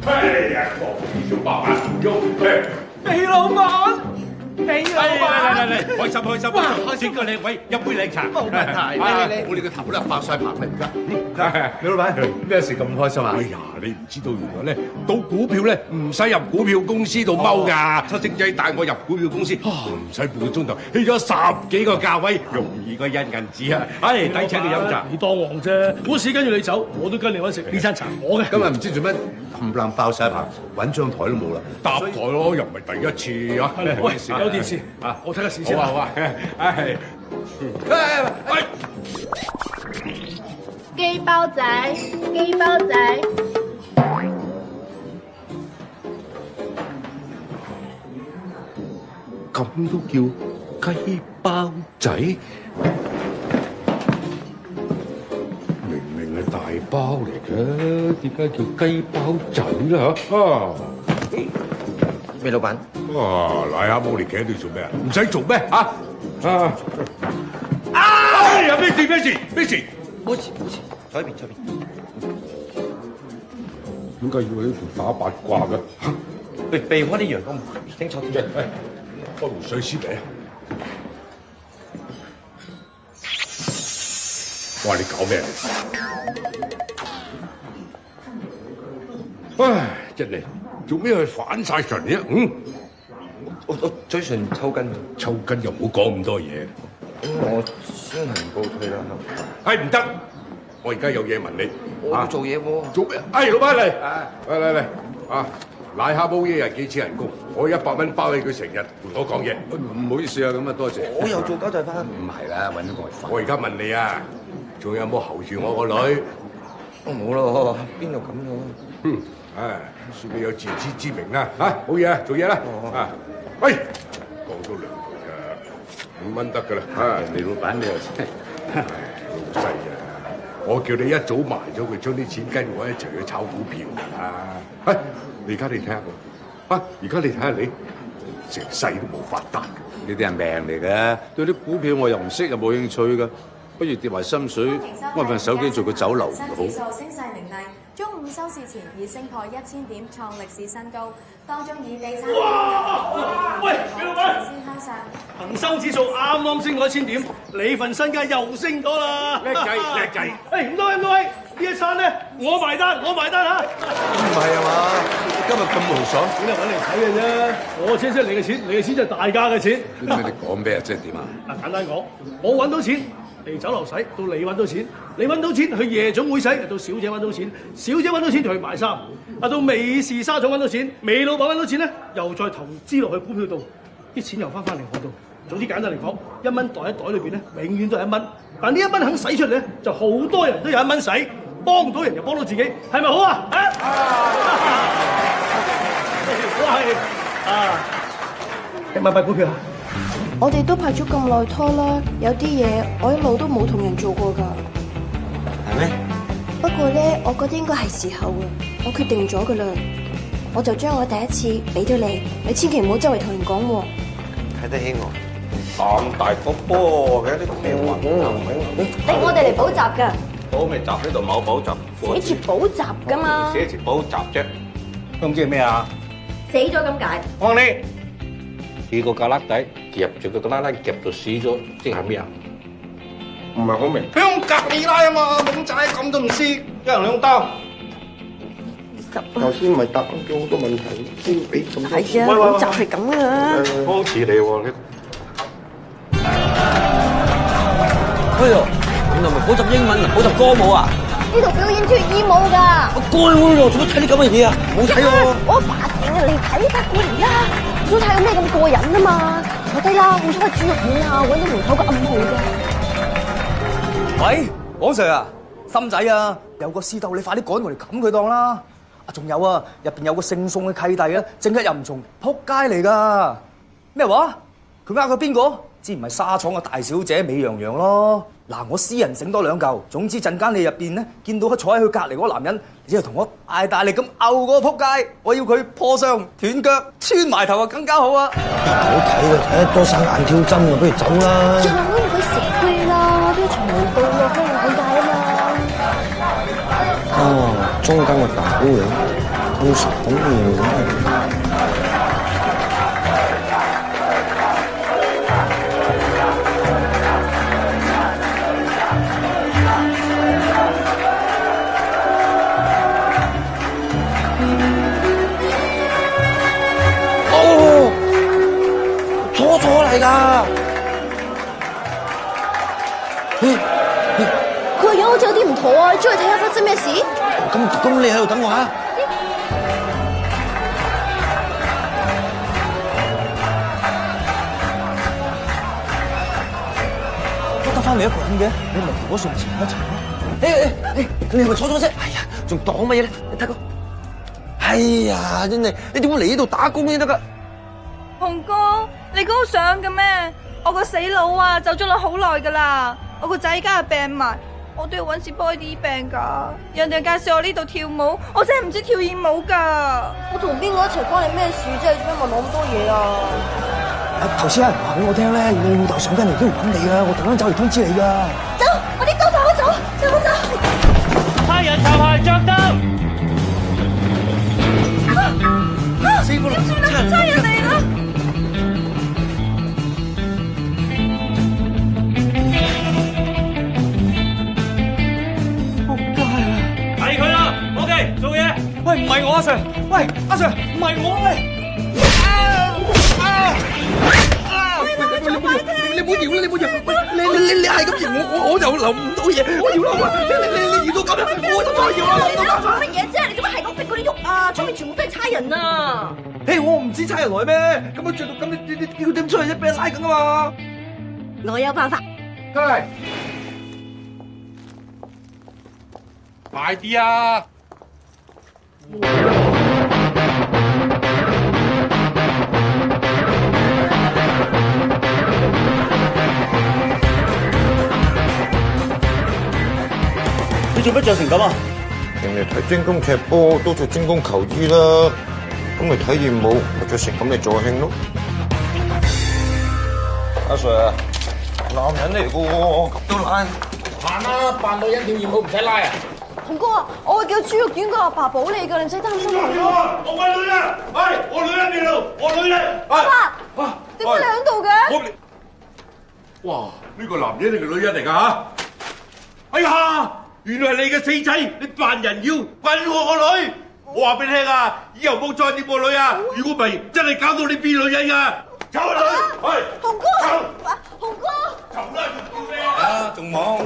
哎呀，小白眼唔喐，李老闆，嚟，開心！哇，先個靚位，一杯靚茶，冇問題。我哋個頭咧發晒棚嚟㗎。李老闆，咩事咁開心啊？哎呀，你唔知道原來咧賭股票咧唔使入股票公司度踎㗎。七星仔帶我入股票公司，唔使半個鐘頭，起咗10幾個價位，容易過印銀紙啊！唉，抵請你飲茶。你當王啫，股市跟住你走，我都跟你揾食。呢餐茶我嘅。今日唔知做咩冚唪唥爆晒棚，揾張台都冇啦。搭台咯，又唔係第一次啊！喂，有電視啊，我睇下市先。好啊，雞包仔，咁都叫雞包仔？明明係大包嚟嘅，點解叫雞包仔啦？嚇！咩老闆？賴下冇嚟企喺度做咩啊？唔使做咩嚇？有咩事？冇事，坐邊。點解要喺度打八卦嘅？避開啲陽光，清楚啲。開壺水先嚟啊！哇！你搞咩？唉，真係做咩去反晒神嘅？我嘴唇抽筋。抽筋又唔好講咁多嘢。我先行告退啦。係唔得，我而家有嘢問你。我要做嘢喎。做咩？哎，老闆嚟，嚟啊！癩蛤蟆一日幾錢人工？我100蚊包起佢成日陪我講嘢。唔好意思啊，咁啊多謝。我又做交際花。唔係啦，揾外快。我而家問你啊，仲有冇候住我個女？我冇咯，邊度咁咯？算你有自知之明啦，好嘢啊，做嘢啦，喂，講多2句咋，5蚊得噶啦，你老闆你又真係，老細啊，我叫你一早埋咗佢，將啲錢跟我一齊去炒股票㗎啦，而家你睇下我，而家你睇下你，成世都冇發達，呢啲係命嚟嘅，對啲股票我又唔識又冇興趣㗎。不如跌埋心水，安份手機做個酒樓唔好。指數升勢凌厲，中午收市前已升破1000點，創歷史新高。當中以地產喂，李老闆，恒生指數啱啱升過1000點，你份身家又升咗啦！叻仔！唔該，呢一餐咧我埋單嚇。唔係啊嘛，今日咁豪爽，點解揾你睇嘅啫？我錢先係你嘅錢，你嘅錢就係大家嘅錢。你講咩啊？即係點啊？簡單講，我揾到錢。嚟酒樓使，到你揾到錢，你揾到錢去夜總會使，到小姐揾到錢，小姐揾到錢就去買衫，到美士紗廠揾到錢，美老闆揾到錢咧，又再投資落去股票度，啲錢又翻嚟我度。總之簡單嚟講，1蚊袋喺袋裏邊咧，永遠都係1蚊。但呢1蚊肯使出嚟咧，就好多人都有1蚊使，幫到人又幫到自己，係咪好啊？我係買股票。我哋都拍咗咁耐拖啦，有啲嘢我一路都冇同人做過㗎。係咩？不過咧，我覺得應該係時候啊，我決定咗㗎啦，我就將我第一次俾咗你，你千祈唔好周圍同人講喎。睇得起我，咁大個波嘅啲咩話？我哋嚟補習㗎。補咩習？呢度冇補習。寫住補習㗎嘛。寫住補習啫，都唔知係咩啊？死咗咁解。我問你。幾個格拉底夾住個格拉拉夾到死咗，即係咩啊？唔係好明。香格里拉啊嘛，懵仔咁都唔知，一人2刀。頭先咪答咗好多問題，先俾咁多。係啊，補習係咁啊。好似你喎，你。哎呦，原來咪補習英文啊，補習歌舞啊？呢度表演脫衣舞㗎。我該會咯，做乜睇啲咁嘅嘢啊？冇睇喎。我爸請你睇得過嚟啦。想睇有咩咁過癮啊嘛？坐低啦，好想睇豬肉片啊，揾到門口個暗號㗎。喂，王 Sir 啊，心仔啊，有個私竇，你快啲趕過嚟冚佢檔啦！仲有啊，入邊有個姓宋嘅契弟啊，正一任從撲街嚟㗎。咩話？佢呃佢邊個？之前咪紗廠嘅大小姐美羊羊咯。嗱，我私人整多2嚿。總之陣間你入邊咧見到佢坐喺佢隔離嗰個男人，你就同我大力咁毆嗰個撲街，我要佢破相斷腳穿埋頭啊，更加好啊！唔好睇啦，睇得多生眼挑針啊，不如走啦。呀，我唔會蛇龜啦，都從無到落香港界啊嘛。中間個大姑娘咁傻咁嘅。初嚟㗎，佢個樣好似有啲唔妥啊！你出去睇下發生咩事？咁你喺度等我啊！得翻你一個人嘅，你咪同我上前一層咯。你係咪坐咗啫？哎呀，仲擋乜嘢咧？你睇個，哎呀，真係你點會嚟呢度打工先得㗎？雄哥，你嗰個想嘅咩？我個死佬啊，走咗落好耐噶啦。我個仔而家又病埋，我都要搵錢幫佢醫病噶。人哋介紹我呢度跳舞，我真係唔知跳艷舞噶。我同邊個一齊關你咩事啫？做咩問我咁多嘢啊？頭先有人話俾我聽咧，你老豆上緊嚟都要揾你啊！我突然間走嚟通知你噶。走，我啲刀快我走，快我走。差人頭牌着燈。點算啊？差人嚟啦！睇佢啦 ，OK， 做嘢。喂，唔係我阿 Sir，喂，阿 Sir，唔係我喂。你唔好搖啦！你唔好搖！你係咁搖我又留唔到嘢，我搖啦！你搖到咁樣，我就再搖啦！你做乜嘢啫？你做乜係咁逼嗰啲喐啊？出面全部都係差人啊！嘿，我唔知差人來咩？咁樣着到咁，你叫點出去啫？俾人拉緊啊嘛！我有辦法。嚟，快啲啊！你做乜着成咁啊？人哋睇精工踢波都着精工球衣啦，咁咪睇艷舞，咪着成咁嚟助興咯。阿 Sir， 男人嚟噶喎，咁都拉？行啦，扮女人跳艷舞唔使拉啊！紅哥啊，我會叫豬肉丸個阿爸保你㗎，你唔使擔心紅哥。我係女人，係我女人嚟到，我女人。阿爸，點解你喺度嘅？哇！呢個男人定係女人嚟㗎嚇？哎呀！原來係你嘅死仔，你扮人妖，扮我個女。我話俾你聽啊，以後冇再掂我女啊！如果唔係，真係搞到你變女人㗎。走啊女，係。紅哥，紅哥。走啦，仲叫咩啊？仲忙？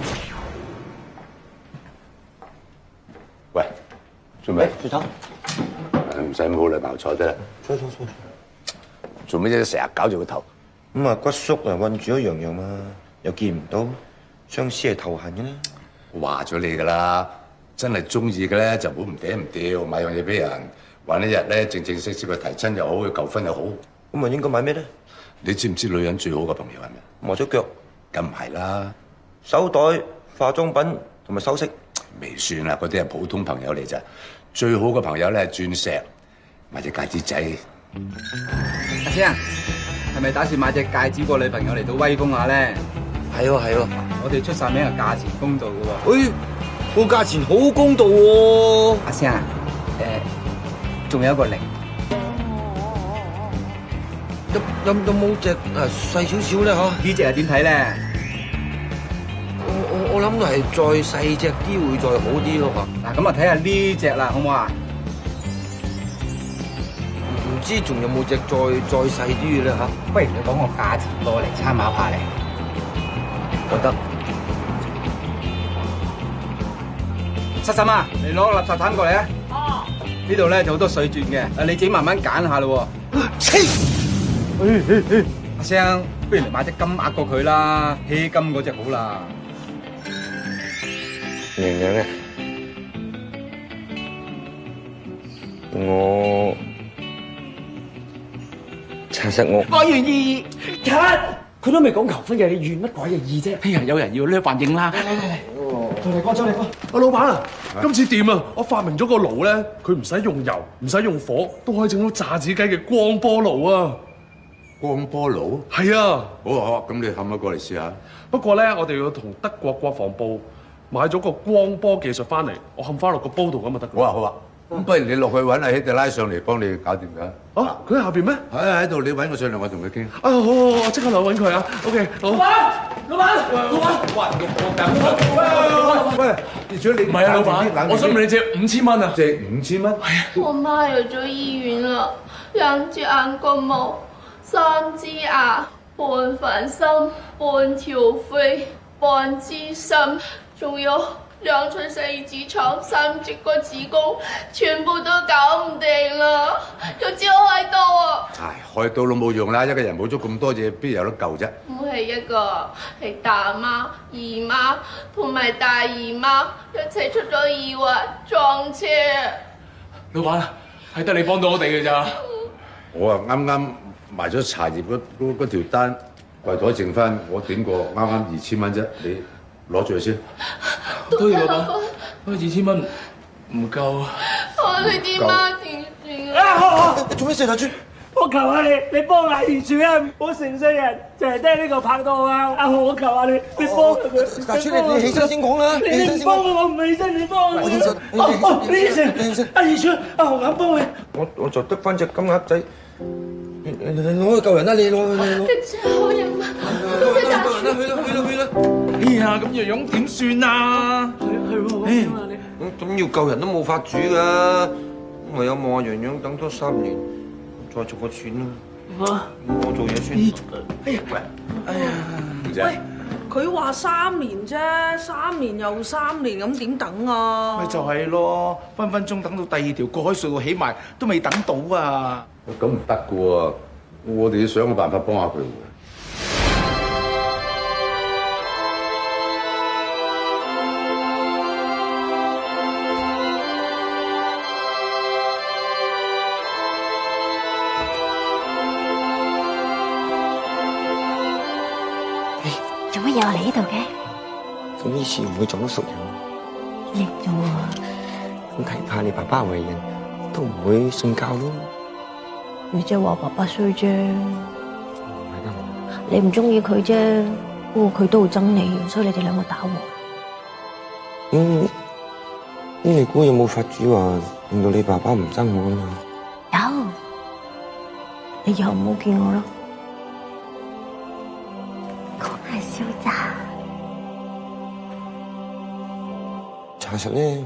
喂，做咩？出頭。唔使冇禮貌，坐低啦。坐。做咩啫？成日搞住個頭。咁啊，骨叔啊，韞住咗樣樣嘛，又見唔到，相思係頭痕嘅啦。話咗你噶啦，真係中意嘅咧就唔好唔嗲唔吊，買樣嘢俾人，玩一日咧正正式式嘅提親又好，求婚又好。咁啊應該買咩咧？你知唔知女人最好嘅朋友係咩？磨咗腳，梗唔係啦，手袋、化妝品同埋首飾。未算啦，嗰啲係普通朋友嚟咋。最好嘅朋友咧係鑽石，買隻戒指仔。阿星啊，係咪打算買隻戒指過女朋友嚟到威風下咧？係喎，我哋出晒名係價錢公道嘅喎。個價錢好公道喎。阿星啊，仲有一個零。有冇隻細少少咧？嗬？呢隻係點睇咧？我諗係再細隻啲會再好啲咯。嗱，咁啊睇下呢隻啦，好唔好啊？唔知仲有冇隻再細啲嘅咧？嚇？不如你講個價錢過嚟參考下嚟。我得。七嬸啊，你攞個垃圾桶過嚟啊！哦。呢度咧就好多水鑽嘅，你自己慢慢揀下咯喎。阿聲，不如嚟買隻金額過佢啦，稀金嗰隻好啦。娘娘啊，我查實我願意。佢都未講求婚嘅，你願乜鬼嘅意啫？哎呀，有人要呢扮應啦！嚟，再嚟哥！阿老闆啊，今次掂啊！我發明咗個爐咧，佢唔使用油，唔使用火，都可以整到炸子雞嘅光波爐啊！光波爐？係啊！好啊，咁你冚咗過嚟試下。不過咧，我哋要同德國國防部買咗個光波技術翻嚟，我冚翻落個煲度咁就得。好啊，好啊。咁不如你落去揾阿希特拉上嚟幫你搞掂㗎。啊，佢喺下邊咩？喺度，你揾我上嚟，我同佢傾。啊，好，我即刻落去揾佢啊。OK， 好。老闆，喂，除咗你唔係啊，老闆，我想問你借5000蚊啊。借5000蚊？係啊。我媽入咗醫院啦，2隻眼角毛，3支牙，半瓣心，半條肺，半支心，仲有2寸4指腸，3隻個子宮，全部都搞唔掂啦，要照開刀啊！唉，開刀都冇用啦，一個人冇咗咁多嘢，邊有得救啫？唔係一個，係大媽、姨媽同埋大姨媽一齊出咗意外撞車。老闆，係得你幫到我哋嘅咋？我啊啱啱賣咗茶葉嗰條單，櫃台剩翻我點過啱啱2000蚊啫，你攞住佢先。多謝老闆，不過2000蚊唔夠啊！你啲媽點算啊？做咩事啊？豬？我求下你幫阿二柱啊，唔好成世人就係聽呢個拍檔啊！阿豪，我求下你幫佢。大豬，你起身先講啦！你唔幫我唔起身，你幫我。我起身。你起身。阿二柱，阿豪肯幫你。我就得翻隻金鴨仔，你攞去救人啦！你攞。你真係好人啊！多謝大豬。去啦！哎呀，咁樣點算啊？係喎。咁要救人都冇法煮噶，唯有望阿洋洋等多3年，再續個錢啦。我做嘢先。哎呀，喂，佢話3年啫，3年又3年，咁點等啊？咪就係咯，分分鐘等到第2條過海隧道起埋都未等到啊！咁唔得㗎喎，我哋要想個辦法幫下佢喎。做乜嘢我嚟呢度嘅？咁呢次唔會撞到熟人，叻咗喎！咁睇怕你爸爸為人都唔會信教咯。你即係話爸爸衰啫，你唔中意佢啫，不過佢都好憎你，所以你哋兩個打和。你估有冇法子話令到你爸爸唔憎我啊嘛？有，你以後唔好見我啦。講係笑咋？查實咧，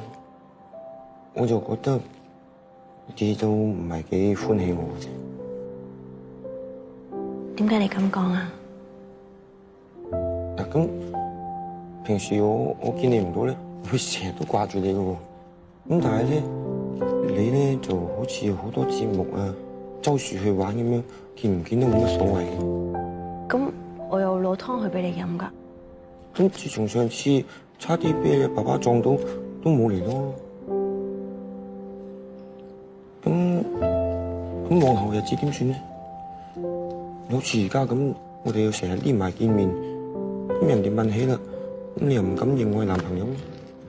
我就覺得你都唔係幾歡喜我啫。點解你咁講啊？嗱，咁平時我見你唔到咧，會成日都掛住你嘅喎。咁但係咧，你咧就好似好多節目啊，周時去玩咁樣，見唔見都冇乜所謂嘅。咁我有攞湯去俾你飲㗎。咁自從上次差啲俾你爸爸撞到，都冇嚟咯。咁往後日子點算咧？好似而家咁，我哋要成日黏埋見面，咁人哋問起啦，咁你又唔敢認我係男朋友。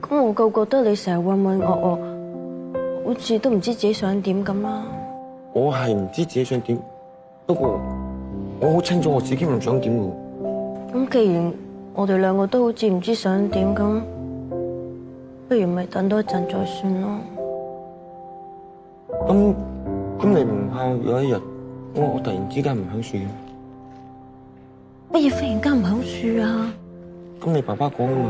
咁我夠覺得你成日渾渾噩噩，好似都唔知自己想點咁啦。我係唔知自己想點，不過我好清楚我自己唔想點嘅。咁既然我哋兩個都好似唔知想點咁，不如咪等多一陣再算咯。咁你唔怕有一日我突然之間唔響樹？乜嘢忽然間唔響樹啊？咁你爸爸講啊嘛，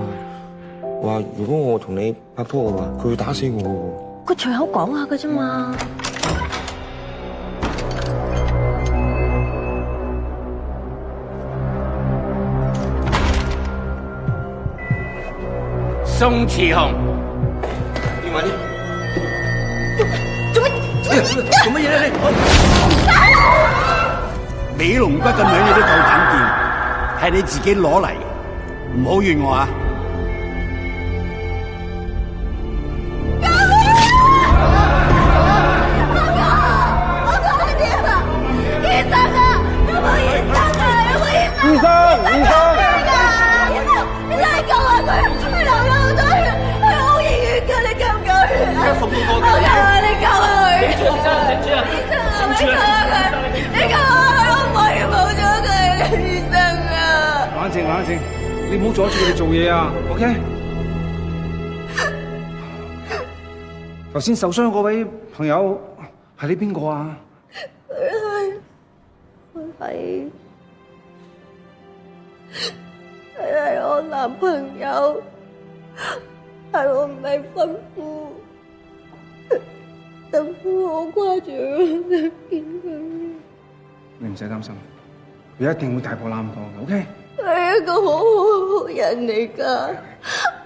話如果我同你拍拖嘅話，佢會打死我嘅。佢隨口講下嘅啫嘛。宋慈雄，邊位呢？做乜嘢咧？你李龍骨個名你都夠膽掂，係你自己攞嚟，唔好怨我啊！冷靜，你唔好阻住佢哋做嘢啊 ！OK？ 頭先受傷嗰位朋友係你邊個啊？佢係我男朋友，係我唔係婚夫，但我好掛住佢，想見佢。你唔使擔心，佢一定會大破爛破嘅 ，OK？係一個好人嚟㗎，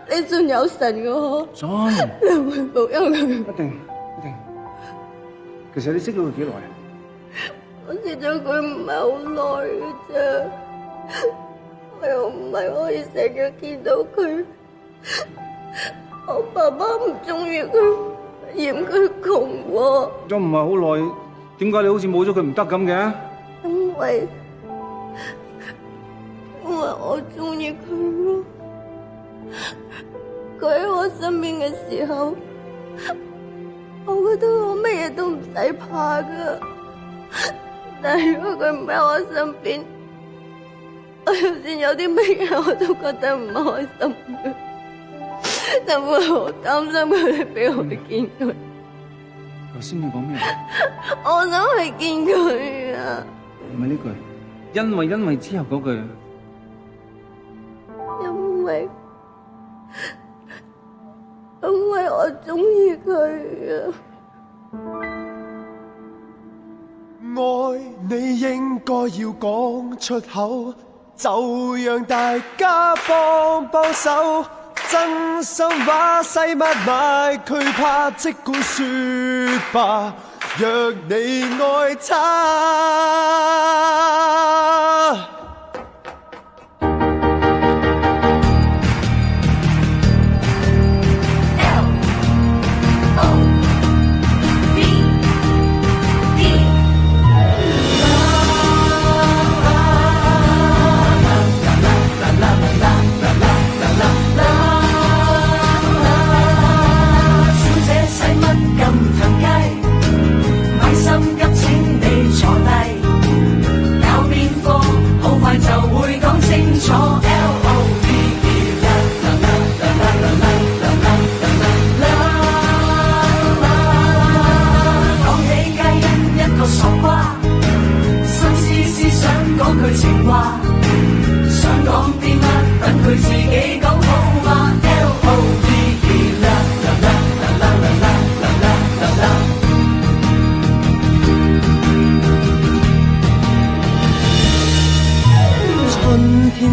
你信有神嘅嗬？信，你會保佑佢。一定。其實你識咗佢幾耐啊？我識咗佢唔係好耐嘅啫，我又唔係可以成日見到佢。我爸爸唔中意佢，嫌佢窮喎。都唔係好耐，點解你好似冇咗佢唔得咁嘅？因為我中意佢咯，佢喺我身邊嘅時候，我覺得我乜嘢都唔使怕噶。但係如果佢唔喺我身邊，我就算有啲乜嘢我都覺得唔開心嘅。但我好擔心佢哋俾我見佢。頭先你講咩？我想去見佢啊！唔係呢句，因為之後嗰句。因為我中意佢啊！愛你應該要講出口，就讓大家幫手。真心話細密埋，佢怕即管說吧，若你愛他。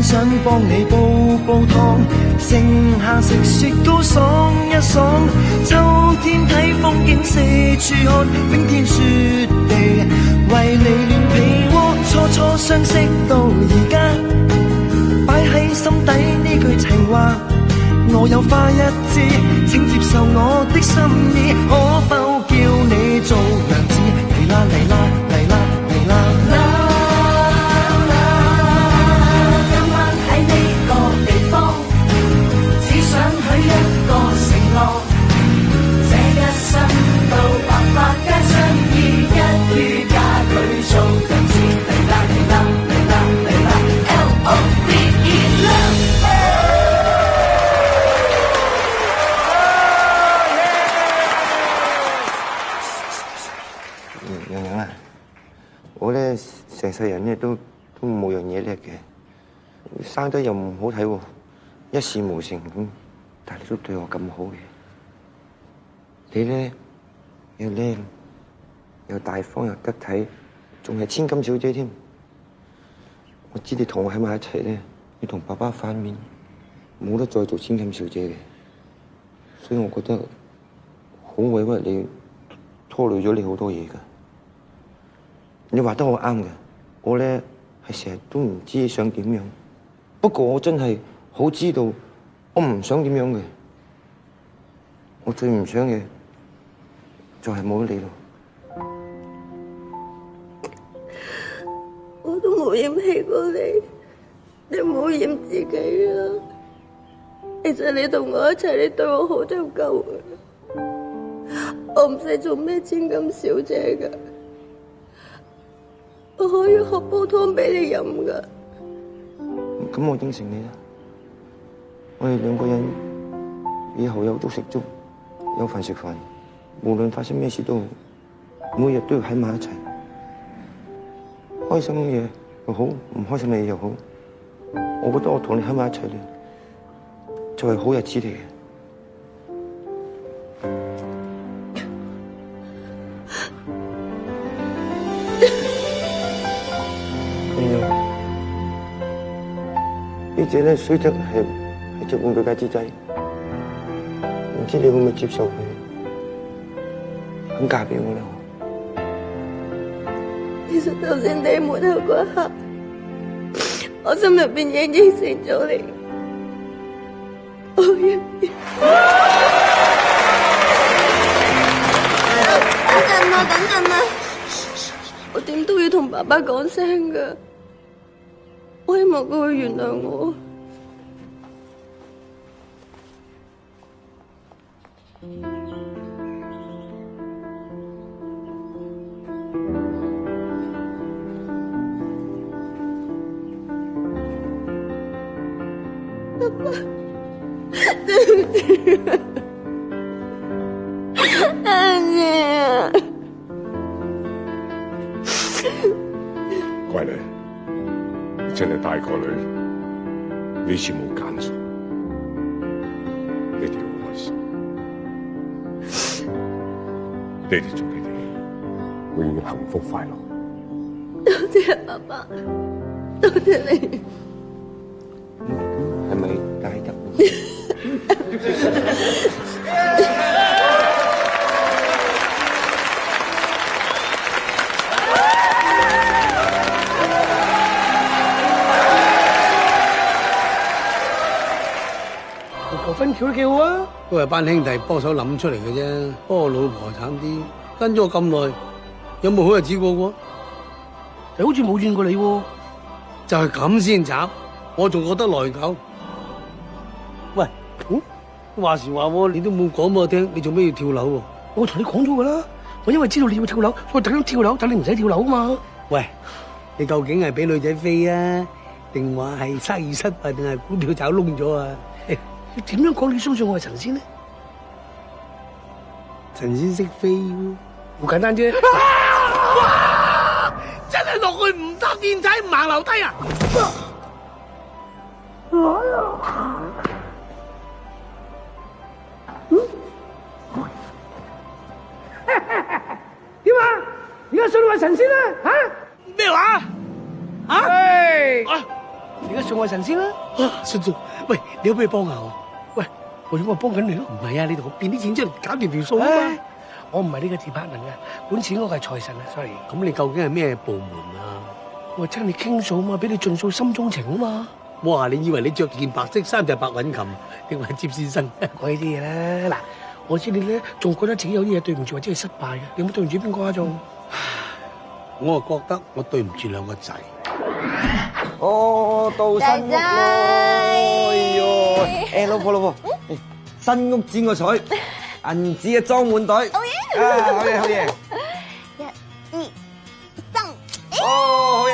想幫你煲煲湯，盛夏食雪糕爽一爽，秋天睇風景四處看，冰天雪地為你暖被窩，初初相識到而家，擺喺心底呢句情話，我有花一枝，請接受我的心意，可否叫你做娘子？嚟啦嚟啦嚟啦嚟啦！我咧成世人咧都冇樣嘢叻嘅，生得又唔好睇喎，一事無成咁，但係你都對我咁好嘅。你咧又靚又大方又得體，仲係千金小姐添。我知你同我喺埋一齊咧，你同爸爸反面，冇得再做千金小姐嘅，所以我覺得好委屈你，拖累咗你好多嘢㗎。你話得我啱嘅，我咧係成日都唔知想點樣，不過我真係好知道我唔想點樣嘅，我最唔想嘅就係冇咗你咯。我都冇嫌棄過你，你唔好嫌自己啊！其實你同我一齊，你對我好就夠嘅，我唔使做咩千金小姐噶。我可以學煲湯俾你飲噶。咁我應承你啦，我哋兩個人以後有粥食粥，有飯食飯，無論發生咩事都好，每日都要喺埋一齊。開心嘅嘢又好，唔開心嘅嘢又好，我覺得我同你喺埋一齊咧，就係好日子嚟嘅。呢隻咧雖則係隻玩具戒指仔，唔知你會唔會接受佢？肯嫁俾我啦！其實頭先你門口嗰一刻，我心入邊已經應承咗你，我要等陣啊！我點都要同爸爸講聲㗎。我希望佢會原諒我。爸爸，對唔住啊，阿姐啊，乖女。真係大個女，呢次冇揀錯，你哋好開心，你哋祝你哋永遠幸福快樂。多謝爸爸，多謝你。係咪大得？求婚橋都幾好啊！都係班兄弟幫手諗出嚟嘅啫。不過我老婆慘啲，跟咗我咁耐，有冇好日子過喎？你好似冇怨過你喎。就係咁先慘，我仲覺得內疚。喂，話時話喎，你都冇講俾我聽，你做咩要跳樓喎？我同你講咗噶啦，我因為知道你要跳樓，所以特登跳樓，等你唔使跳樓啊嘛。喂，你究竟係俾女仔飛啊，定話係生意失敗，定係股票炒窿咗啊？你點樣講你相信我係神仙呢？神仙識飛喎，好簡單啫。哇！真係落去唔搭電仔唔行樓梯啊！點啊？而家信我係神仙啦？吓？咩話？啊？而家信我係神仙啦？信咗。喂，你可唔可以幫下我？喂，我點解幫緊你咯？唔係啊，你同我變啲錢出嚟搞掂條數啊嘛。我唔係呢個 department 嘅，管錢嗰個係財神啊 ，sorry。咁你究竟係咩部門啊？我聽你傾訴嘛，俾你盡訴心中情啊嘛。哇！你以為你着件白色衫就係白韻琴，定係接先生？講呢啲嘢啦。嗱，我知你咧，仲覺得自己有啲嘢對唔住或者係失敗嘅，你有冇對唔住邊個啊？仲？我啊覺得我對唔住兩個仔。哦，到新屋咯！哎呦，老婆，新屋剪個彩，銀紙啊裝滿袋。好嘢，好嘢。哦，好嘢！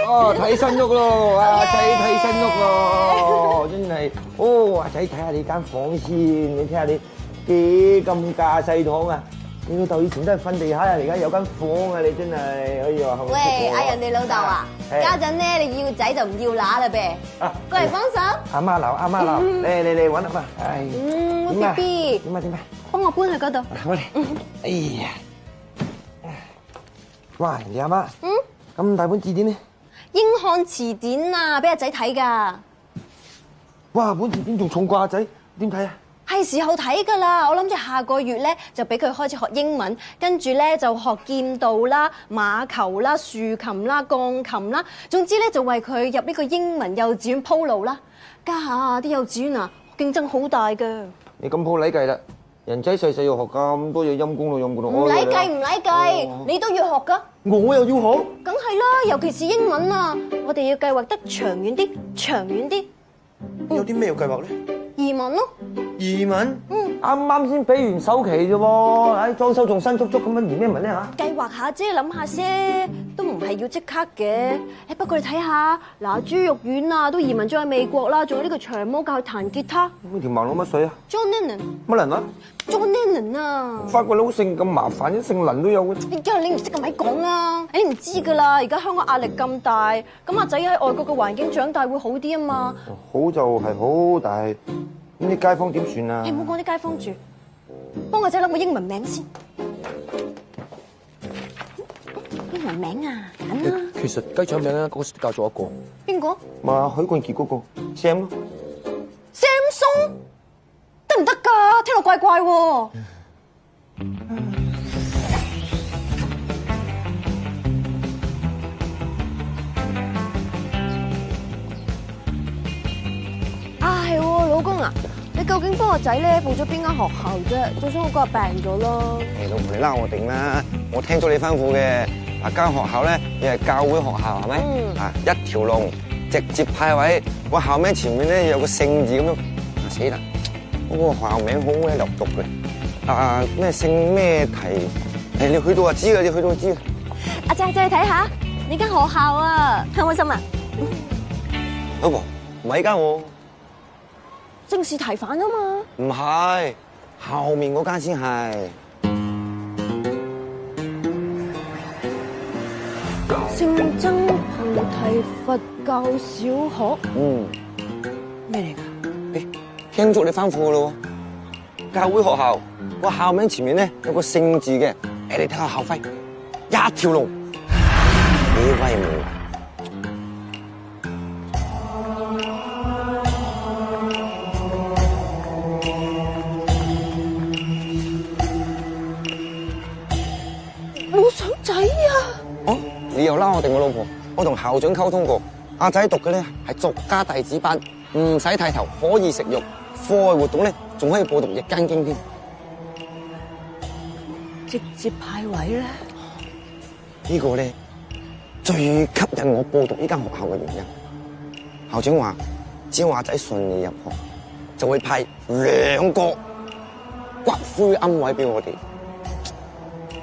哦，睇新屋咯，阿仔睇新屋咯，真係。哦，阿仔睇下你間房先，你睇下你幾咁架勢堂啊！你老豆以前都係瞓地下啊，而家有間房啊！你真係，哎呀，係咪？喂，嗌人哋老豆啊！家陣咧，你要仔就唔要乸啦唄。過嚟幫手。阿媽鬧，嚟揾啊！唉，我 B B。點啊？幫我搬去嗰度。我嚟。哎呀！哇！人哋阿媽，咁大本字典呢？英漢詞典啊，俾阿仔睇噶。哇！本字典仲重過阿仔，點睇啊？係時候睇噶啦，我諗住下個月咧就俾佢開始學英文，跟住咧就學劍道啦、馬球啦、豎琴啦、鋼琴啦，總之咧就為佢入呢個英文幼稚園鋪路啦。家下啲幼稚園啊，競爭好大噶。你咁好理計啦，人仔細細要學咁多嘢，陰功咯。唔理計，你都要學噶。我又要學？梗係啦，尤其是英文啊，我哋要計劃得長遠啲。有啲咩要計劃咧？移民咯。移民？啱先俾完首期啫喎，唉，裝修仲新足咁樣移咩民咧嚇？計劃下啫，諗下先，都唔係要即刻嘅。不過你睇下，嗱，豬肉丸啊都移民咗去美國啦，仲有呢個長毛教佢彈吉他。咁條盲佬乜水啊 ？John Lennon。乜人啊 ？John Lennon 啊！法國佬姓咁麻煩，一姓林都有嘅。你唔識咁咪講啦，你唔知噶啦，而家香港壓力咁大，咁阿仔喺外國嘅環境長大會好啲啊嘛。好就係好，但係咁啲街坊點算啊？你唔好講啲街坊住，幫我仔諗個英文名先。英文名啊，揀啦。其實雞腸名咧，嗰時教咗一個。邊個？咪許冠傑嗰個 Sam 咯。Samson 得唔得㗎？聽落怪怪喎。係喎，老公啊，你究竟幫個仔咧報咗邊間學校啫？最想我嗰日病咗咯。老婆你拉我定啦，我聽咗你吩咐嘅。嗱，間學校咧，你係教會學校係咪？一條龍直接派位，個校名前面咧有個聖字咁樣。死啦！嗰個學校名好鬼流毒嘅。咩聖咩題？你去到就知啦，你去到就知啦。阿仔去睇下呢間學校啊，開唔開心啊？老婆，唔係依間喎。正式提反啊嘛？唔係，後面嗰間先係。聖真菩提佛教小學。咩嚟㗎？聽足你吩咐咯，教會學校個校名前面咧有個聖字嘅，你睇下校徽，一條龍。你威武。我想仔啊！哦，你又拉我定我老婆？我同校長溝通過，阿仔讀嘅咧係俗家弟子班，唔使剃頭，可以食肉，課外活動咧仲可以報讀日間經添。直接派位咧？呢個咧最吸引我報讀呢間學校嘅原因。校長話，只要阿仔順利入學，就會派2個骨灰龕位俾我哋。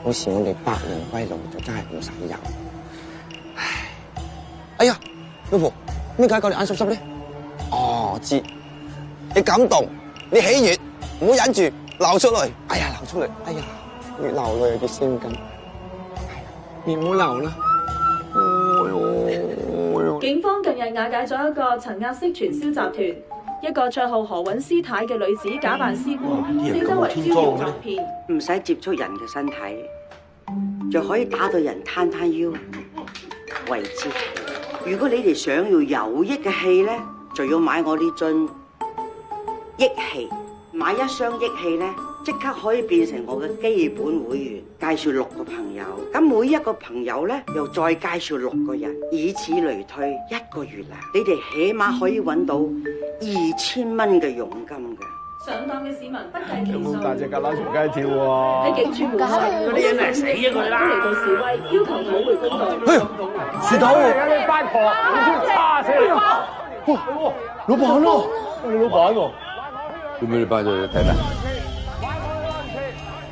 到時我哋百年歸老就真係唔使有。唉，哎呀，老婆，點解個你眼濕濕咧？哦，知，你感動，你喜悅，唔好忍住流出嚟。哎呀，流出嚟，哎呀，越流淚越傷感。你唔好流啦。警方近日瓦解咗一個層壓式傳銷集團，一個綽號何韻師太嘅女子假扮師姑，四周圍招搖撞騙，唔使接觸人嘅身體，就可以打到人攤攤腰為之。如果你哋想要有益嘅氣咧，就要買我呢樽益氣。買一箱益氣咧，即刻可以變成我嘅基本會員。介紹6個朋友，咁每一個朋友咧又再介紹6個人，以此類推。1個月啦，你哋起碼可以揾到2000蚊嘅佣金嘅。上當嘅市民不計其數，大隻蛤乸隨街跳喎！喺警署門口，嗰啲人嚟死咗佢啦！嚟到示威，要求討回公道。樹頭，你八婆，你中叉死你！哇，老闆咯，你老闆喎。做咩你班咗去睇咩？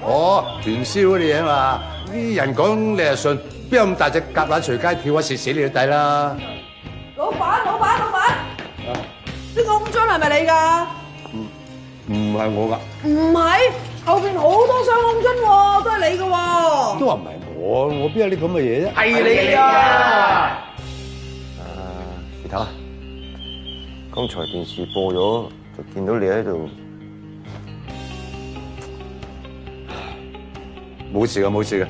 哦，傳銷嗰啲嘢嘛，啲人講你係信，邊有咁大隻蛤乸隨街跳啊？蝕死你都抵啦！老闆，呢個公章係咪你㗎？唔係我㗎，唔係，後邊好多箱公章喎，都係你嘅喎。都話唔係我邊有啲咁嘅嘢啫？係你啊！樹頭，剛才電視播咗，就見到你喺度。冇事嘅，冇事嘅，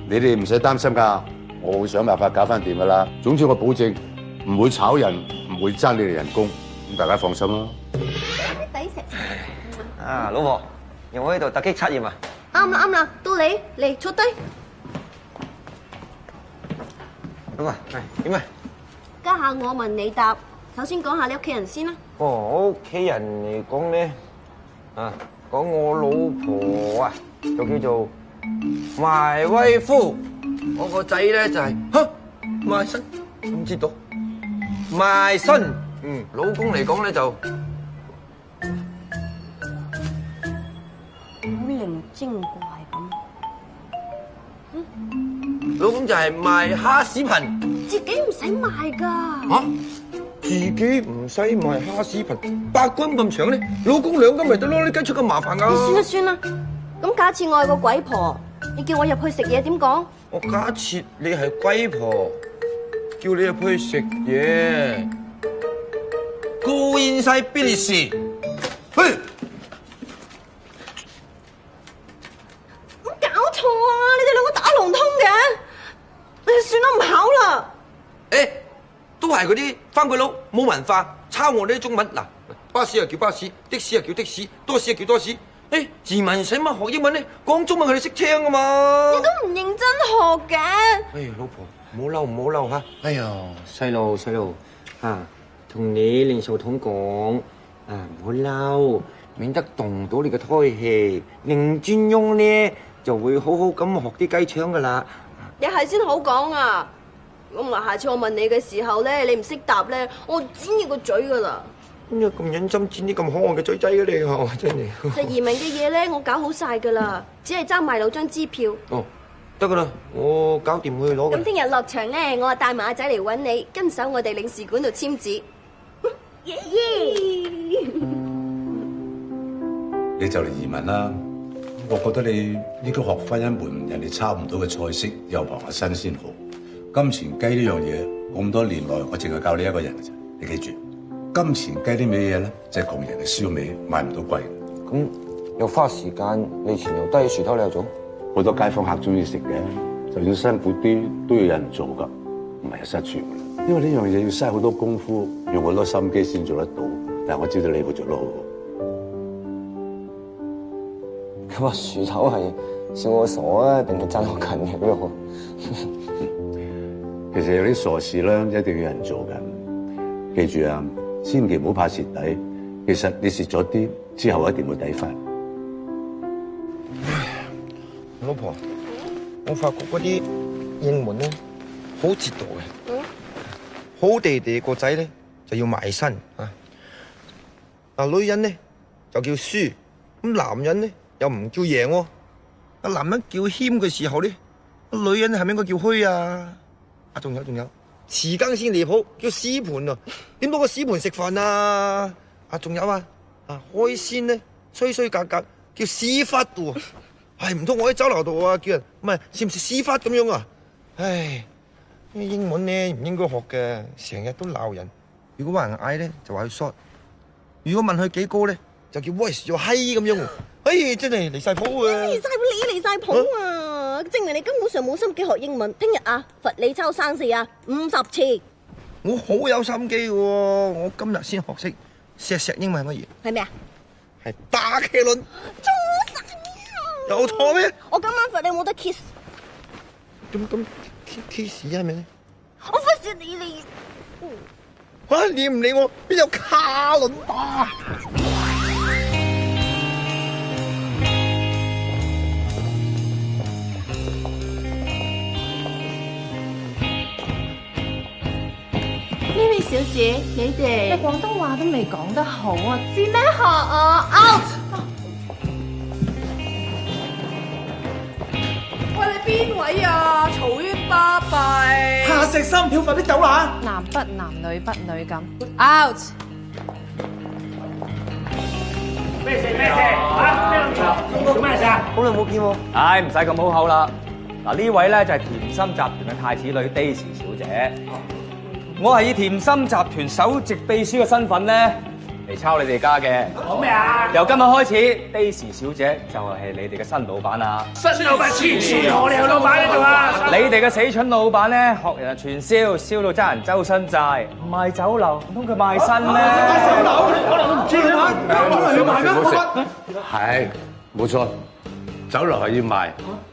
你哋唔使擔心㗎，我會想辦法搞翻掂㗎啦。總之我保證唔會炒人，唔會爭你哋人工，咁大家放心啦。抵食啊，老婆，用我呢度突擊測驗啊！啱啦，到你嚟坐低。咁啊，點啊？家下我問你答，首先講下你屋企人先啦。哦，我屋企人嚟講咧，講我老婆啊，就叫做埋威夫。我個仔咧就係賣身，唔知道賣身。老公嚟講咧就古靈精怪咁。老公就係賣蝦屎貧。自己唔使賣㗎。自己唔使賣蝦屎貧，8斤咁長咧，老公2斤咪得咯，你雞出咁麻煩㗎。你算啦，咁假設我係個鬼婆，你叫我入去食嘢點講？我假設你係鬼婆，叫你入去食嘢，高煙西必利是。嘿！搞錯啊！你哋2個打龍通嘅，算啦，唔考啦。都係嗰啲番鬼佬冇文化，抄我呢啲中文嗱，巴士又叫巴士，的士又叫的士，多士又叫多士。自問使乜學英文咧？講中文佢哋識聽噶嘛。你都唔認真學嘅。老婆唔好嬲嚇。細路同你練數筒講唔好嬲，免得動到你嘅胎氣。令專翁咧就會好好咁學啲雞腸噶啦。你係先好講啊！如果唔係，下次我問你嘅時候咧，你唔識答咧，我剪你個嘴噶啦！邊有咁忍心剪啲咁可愛嘅嘴仔嘅你？真係。就移民嘅嘢咧，我搞好晒噶啦，只係爭賣樓張支票。得噶啦，我搞掂佢攞。咁聽日落場咧，我帶埋阿仔嚟揾你，跟手我哋領事館度簽字。耶！你就嚟移民啦，我覺得你應該學翻一門人哋抄唔到嘅菜式，又傍下身先好。金錢雞呢樣嘢，咁多年來我淨係教你一個人嘅啫。你記住，金錢雞啲咩嘢咧，就係窮人嘅燒味，賣唔到貴。咁又花時間，利錢又低，樹頭你又做？好多街坊客中意食嘅，就算辛苦啲都要有人做㗎。唔係有失傳，因為呢樣嘢要嘥好多功夫，用好多心機先做得到。但係我知道你會做得好好。佢話樹頭係笑我傻啊，定係讚我勤力咯？其實有啲傻事咧，一定要有人做㗎。記住啊，千祈唔好怕蝕底。其實你蝕咗啲之後，一定會抵翻。老婆，我發覺嗰啲英文咧好折墮嘅，好地地個仔咧就要賣身啊！女人咧就叫輸，咁男人咧又唔叫贏喎。男人叫謙嘅時候咧，女人係咪應該叫虛啊？仲有，匙羹先離譜叫屎盤啊！點攞個屎盤食飯啊？仲有海鮮咧衰格格叫屎忽喎。唔通我喺酒樓度叫人唔係食唔食屎忽咁樣啊？唉，英文咧唔應該學嘅，成日都鬧人。如果話人嗌咧就話佢 short， 如果問佢幾高咧就叫 voice 做閪咁樣。真係離晒譜啊！離晒譜啊！證明你根本上冇心機學英文。聽日罰你抄生字50次。我好有心機嘅喎，我今日先學識錫英文係乜嘢？係咩啊？係打茄輪。有錯咩？我今晚罰你冇得 kiss。咁 kiss 係咪咧？我費事理你。你唔理我，邊有卡輪打？呢位小姐，你廣東話都未講得好啊，知咩學啊 ？Out！ 喂，你邊位啊？嘈冤巴閉！下食心跳佛的走啦！男不男女不女咁 ，out！ 咩事？咩咁嘈？做咩事啊？好耐冇見喎。唉，唔使咁好口啦。嗱，呢位咧就係甜心集團嘅太子女 Daisy 小姐。我係以甜心集團首席秘書嘅身份咧嚟抄你哋家嘅。講咩啊？由今日開始 ，Daisy 小姐就係你哋嘅新老闆啦。新老闆黐線，我哋有老闆喺度啊！你哋嘅死蠢老闆咧，學人傳銷，燒到爭人周身債，賣酒樓，唔通佢賣身咩？賣酒樓，可能都唔知啊！酒樓要賣咩？係，冇錯，酒樓係要賣。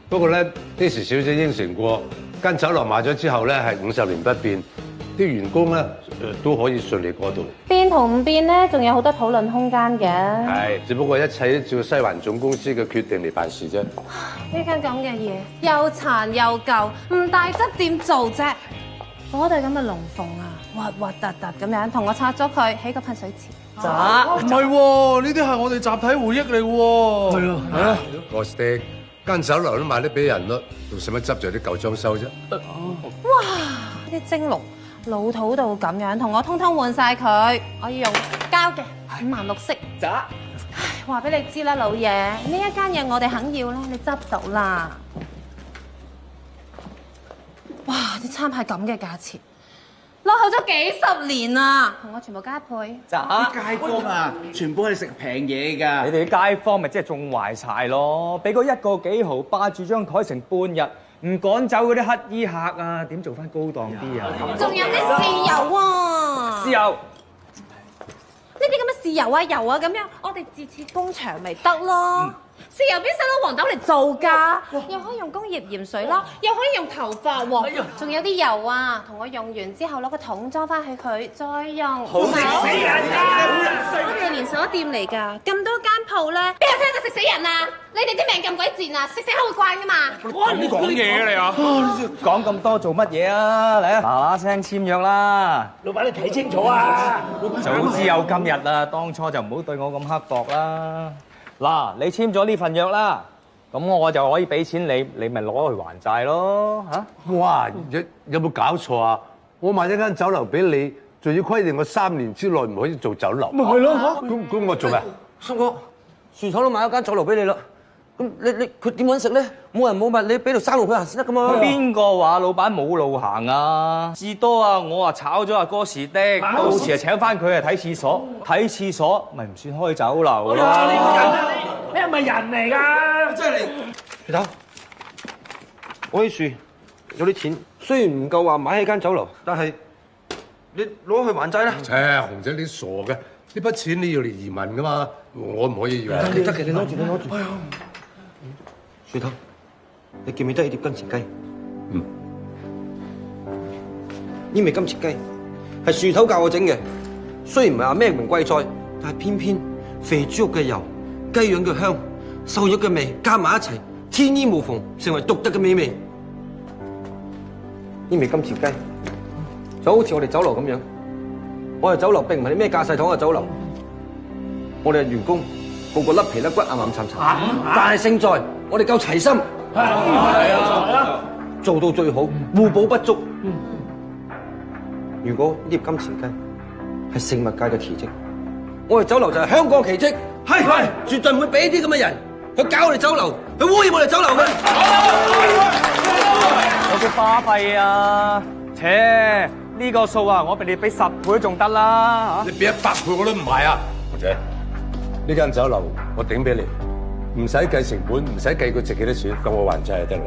不過咧，Daisy小姐應承過，間酒樓賣咗之後咧係50年不變。啲員工咧都可以順利過渡。變同唔變咧，仲有好多討論空間嘅。係，只不過一切都照西環總公司嘅決定嚟辦事啫。呢間咁嘅嘢又殘又舊，唔大質點做啫？嗰對咁嘅龍鳳啊，核核突突咁樣，同我拆咗佢，起個噴水池。咋？唔係喎，呢啲係我哋集體回憶嚟喎。係啊。個 steak 間酒樓都賣得俾人咯，仲使乜執住啲舊裝修啫？哇！啲蒸籠老土到咁樣，同我通通換晒佢，我要用膠嘅506色。咋？話俾你知啦，老爺，呢一間嘢我哋肯要咧，你執到啦。哇！啲餐牌咁嘅價錢，落後咗幾10年啦，同我全部加倍。咋？啲街坊啊，全部係食平嘢㗎。你哋啲街坊咪即係縱壞晒咯，俾個1個幾毫霸住張台成半日。唔趕走嗰啲乞衣客啊，點做翻高檔啲啊？仲有啲豉油喎！豉油呢啲咁嘅豉油啊、油啊咁樣，我哋自設工場咪得咯。豉油邊使攞黃豆嚟做㗎？又可以用工業鹽水啦，又可以用頭髮喎。仲有啲油啊，同我用完之後攞個桶裝翻去佢，再用。好食死人㗎！我哋連鎖店嚟㗎，咁多間鋪咧，邊有聽過食死人啊？你哋啲命咁鬼賤啊，食死口會慣㗎嘛？咁講嘢你啊！講咁多做乜嘢啊？嚟啊，嗱嗱聲簽約啦！老闆你睇清楚啊！早知有今日啦，當初就唔好對我咁刻薄啦。嗱，你簽咗呢份約啦，咁我就可以俾錢你，你咪攞去還債咯嚇！哇！有冇搞錯啊？我賣一間酒樓俾你，仲要規定我3年之內唔可以做酒樓。咪係咯嚇！咁我做咩？叔哥，樹頭都買咗間酒樓俾你啦。咁你佢點揾食咧？冇人冇物，你俾條生路佢行先得噶嘛？邊個話老闆冇路行啊？至多啊，我啊炒咗阿哥士的，到時啊請翻佢啊睇廁所，睇廁所咪唔算開酒樓咯。你係咪人嚟㗎？真係嚟！樹頭，我啲樹有啲錢，雖然唔夠話買起間酒樓，但係你攞去還債啦。紅仔你傻嘅，呢筆錢你要嚟移民噶嘛，我唔可以要。得嘅，你攞住，你攞住。樹頭，你記唔記得呢碟金錢雞？嗯。呢味金錢雞係樹頭教我整嘅，雖然唔係話咩名貴菜，但係偏偏肥豬肉嘅油、雞樣嘅香、瘦肉嘅味加埋一齊，天衣無縫，成為獨特嘅美味。呢味金錢雞就好似我哋酒樓咁樣，我哋酒樓並唔係啲咩架勢堂嘅酒樓，我哋嘅員工個個甩皮甩骨、暗暗沉沉，但係勝在我哋夠齊心，做到最好，互補不足。如果呢碟金錢雞係食物界嘅奇蹟，我哋酒樓就係香港奇蹟，係絕對唔會俾啲咁嘅人去搞我哋酒樓，去污染我哋酒樓嘅。有幾巴閉啊！切，呢個數啊，我俾你俾10倍仲得啦！你俾100倍我都唔買啊！紅仔，呢間酒樓我頂俾你，唔使計成本，唔使計佢值幾多錢，咁我還債就得啦。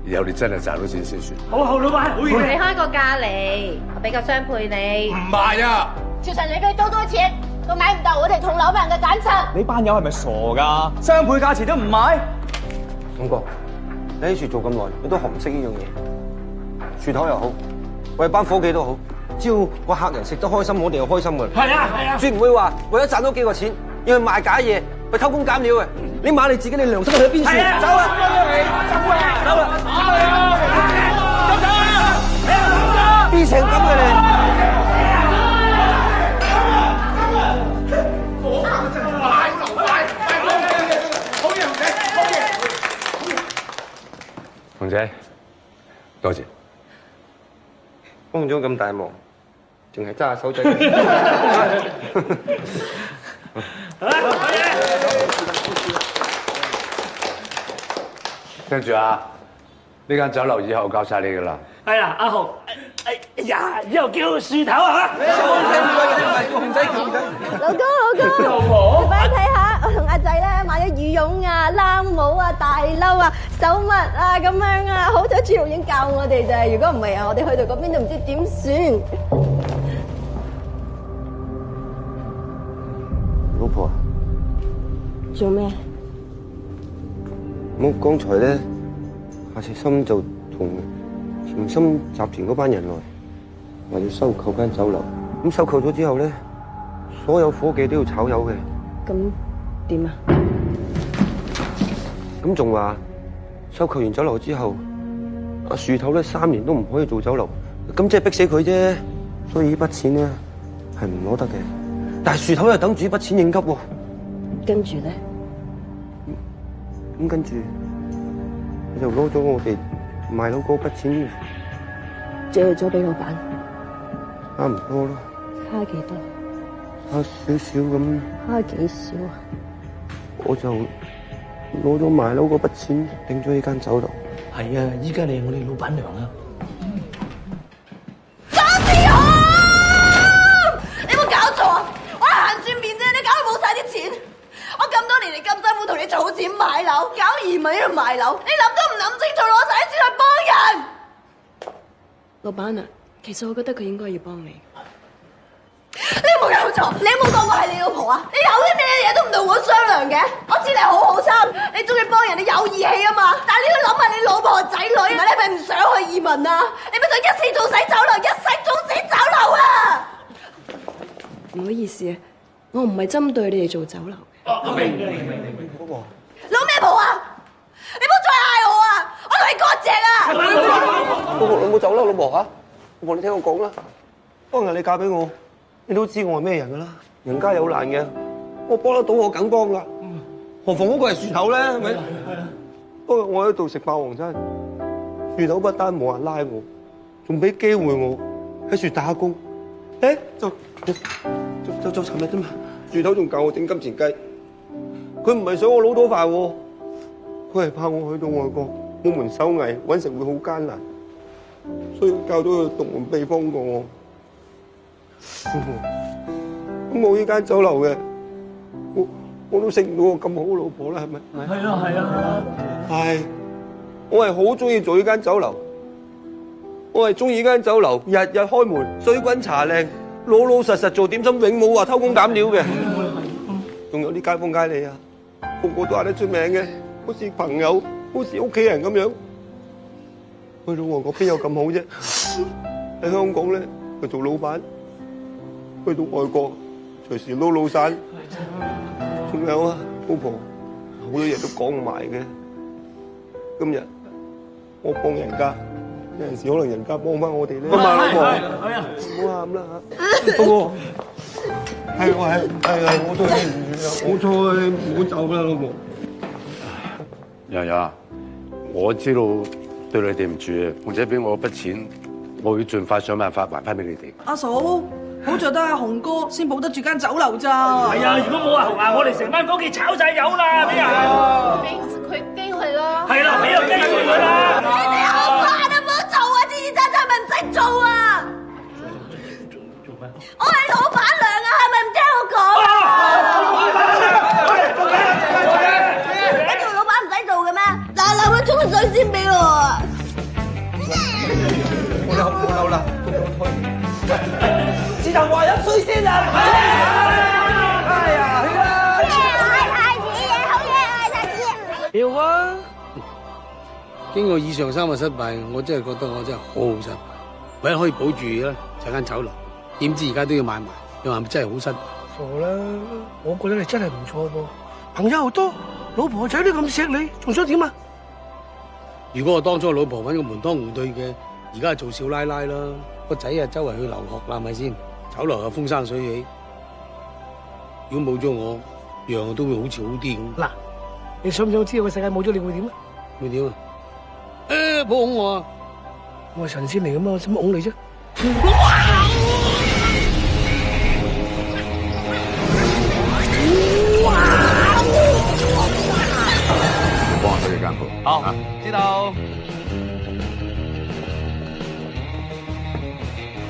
以後你真係賺到錢先算。好，老闆，你開個價嚟，我俾個雙倍你。唔賣啊！其實你可以多錢，都買唔到我哋同老闆嘅揀擇。你班友係咪傻㗎？雙倍價錢都唔買？總哥，你喺處做咁耐，你都學唔識呢樣嘢。樹頭又好，我哋班伙計都好，只要個客人食得開心，我哋又開心㗎。係啊，絕唔會話為咗賺多幾個錢，要去賣假嘢，去偷工減料嘅。你買你自己，你良心去邊處？走啊！走啦！變成咁嘅你。紅仔，多謝。幫咗咁大忙，淨係揸下手仔。跟住啊，呢間酒樓以後交晒你噶啦。係啦，阿豪，哎呀，以後叫樹頭啊！紅仔，老公，老婆，你快啲睇下，我同阿仔咧買咗羽絨啊、冷帽啊、大褸啊、手襪啊咁樣啊，好彩朱玉英教我哋咋，如果唔係啊，我哋去到嗰邊都唔知點算。老婆，做咩？我剛才咧，夏赤心就同甜心集團嗰班人來，話要收購間酒樓。咁收購咗之後咧，所有伙計都要炒魷嘅。咁點啊？咁仲話收購完酒樓之後，阿樹頭咧3年都唔可以做酒樓，咁即係逼死佢啫。所以呢筆錢咧係唔攞得嘅。但係樹頭又等住呢筆錢應急喎。跟住咧？咁跟住，你就攞咗我哋賣樓嗰筆錢，借咗俾老闆，差唔多咯。差幾多？差少少咁。差幾少啊？我就攞咗賣樓嗰筆錢，頂咗呢間酒樓。係啊，依家你係我哋老闆娘啊！張志豪，你有冇搞錯啊？我係行轉面啫，你搞到冇晒啲錢。我咁多年嚟咁辛苦同你儲錢買樓，搞移民喺度賣樓，你諗都唔諗清楚，攞晒啲錢去幫人。老闆啊，其實我覺得佢應該要幫你。你有冇搞錯？你有冇當我係你老婆啊？你有啲咩嘢都唔同我商量嘅？我知你好好心，你中意幫人，你有義氣啊嘛。但係你要諗下你老婆仔女，唔係你係咪唔想去移民啊？你咪想一世做洗酒樓，一世做死酒樓啊！唔好意思啊，我唔係針對你哋做酒樓。明。老咩婆啊！你唔好再嗌我啊！我同你割席啊！老婆，你唔好走啦，老婆嚇！老婆，你聽我講啦。當日你嫁俾我，你都知我係咩人噶啦。人家有難嘅，我幫得到我梗幫噶。何況嗰個係樹頭咧，係咪？當日我喺度食霸王餐，樹頭不單冇人拉我，仲俾機會我喺樹打工。就尋日啫嘛。樹頭仲教我整金錢雞，佢唔係想我撈多飯喎，佢係怕我去到外國冇門手藝，揾食會好艱難，所以教咗佢獨門秘方過我。咁我呢間酒樓嘅，我都識唔到個咁好嘅老婆啦，係咪？係啊。係，我係好中意做呢間酒樓，我係中意間酒樓，日日開門，水滾茶靚，老老實實做點心，永冇話偷工減料嘅。仲有啲街坊街里啊，個個都嗌得出名嘅，好似朋友，好似屋企人咁樣。去到旺角邊有咁好啫？喺香港咧，就做老闆；去到外國，隨時撈老散。仲有啊，老婆，好多嘢都講唔埋嘅。今日我幫人家，有陣時可能人家幫翻我哋咧。老婆，唔好喊啦嚇。不過係，我對你唔住啊，我錯，唔好走啦，老婆。洋洋，我知道對你哋唔住嘅，或者俾我筆錢，我會盡快想辦法還翻俾你哋。阿嫂，好在得阿雄哥先保得住間酒樓咋。係啊，如果冇阿雄啊，我哋成班伙計炒晒魷啦，邊啊？俾佢機會啦。係啦，俾個機會佢啦。你哋好煩啊，唔好做啊！吱吱喳喳咪唔使做啊！我係老闆娘啊，係咪唔聽我講啊？你做老闆唔使做嘅咩？嗱，佢沖個水先俾我啊！我夠啦，自頭話飲水先啊！哎呀，去啦！太子嘢，好嘢，太子。要啊！經過以上3個失敗，我真係覺得我真係好失敗。唯一可以保住嘅咧就係間酒樓，點知而家都要賣埋，你話係咪真係好失敗？傻啦！我覺得你真係唔錯噃，朋友又多，老婆仔都咁錫你，仲想點啊？如果我當初老婆揾個門當戶對嘅，而家係做少奶奶啦，個仔啊周圍去留學啦，係咪先？酒樓又風生水起，如果冇咗我，樣樣都會好似好啲咁。嗱，你想唔想知道個世界冇咗你會點啊？會點啊？唔好拱我啊！我係神仙嚟噶嘛，使乜拱你啫？幫我去間鋪。好，知道。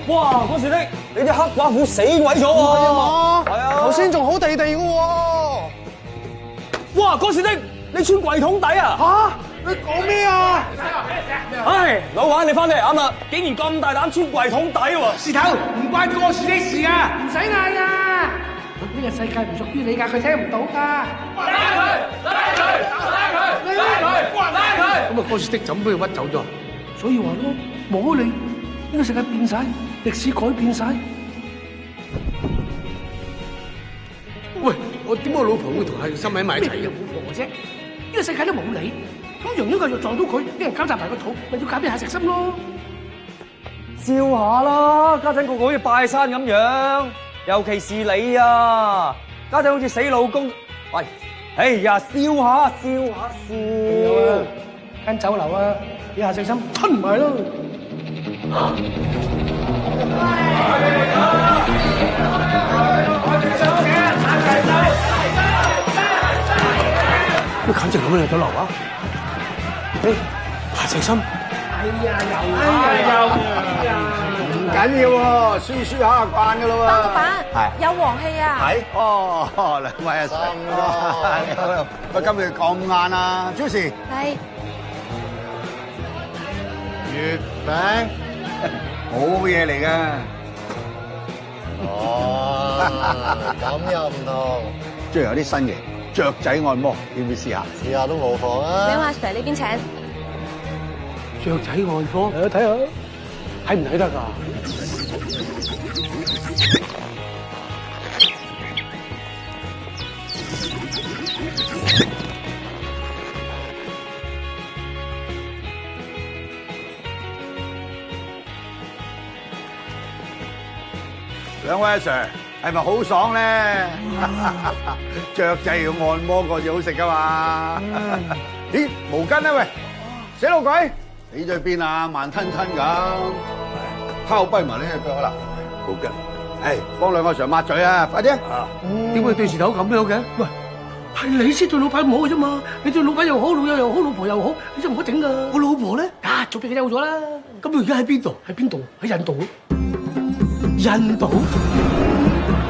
哇！嗰時咧，你隻黑寡婦死鬼咗喎！係啊，頭先仲好地地嘅喎。哇！嗰時咧，你穿櫃桶底啊？嚇！你講咩啊？唉，老闆你翻嚟啱啦，竟然咁大膽穿櫃桶底喎！事頭唔關個事的事啊，唔使嗌啊！呢個世界唔屬於你㗎，佢聽唔到㗎。拉佢！咁啊，哥斯的怎俾佢屈走咗？所以話咯，冇咗你，呢個世界變晒，歷史改變晒。喂，我點解我老婆會同阿心喺埋一齊嘅？老婆啫，呢個世界都冇你，咁洋洋個藥撞到佢，俾人搞砸埋個肚，咪要搞俾夏石心咯。笑下啦，家陣個個好似拜山咁樣，尤其是你啊，家陣好似死老公。喂，哎呀，笑下。有啊，間酒樓啊，俾夏石心吞埋咯。乜簡直咁樣酒樓啊？夏石心。唔緊要喎，輸下就慣噶啦喎。包老闆，有黃氣啊！係哦，兩位阿叔，喂，今日咁晏啊 ，Juicy。係。月餅，好嘢嚟噶。哦，咁又唔同。最後有啲新嘢，雀仔按摩，要唔要試下？試下都無妨啊。兩位 Sir 呢邊請。雀仔按摩，睇下睇唔睇得㗎？兩位阿 Sir 係咪好爽咧？雀仔要按摩過至好食噶嘛？咦，毛巾啊喂，死老鬼！你在邊啊？慢吞吞咁，拋跛埋呢隻腳啦！毛巾，幫兩個 Sir 抹嘴啊！快啲！點會對事頭咁樣嘅？喂，係你先對老闆唔好嘅啫嘛！你對老闆又好，老友又好，老婆又好，你真唔好整噶！我老婆咧，早俾佢休咗啦。咁佢而家喺邊度？喺邊度？喺印度。印度？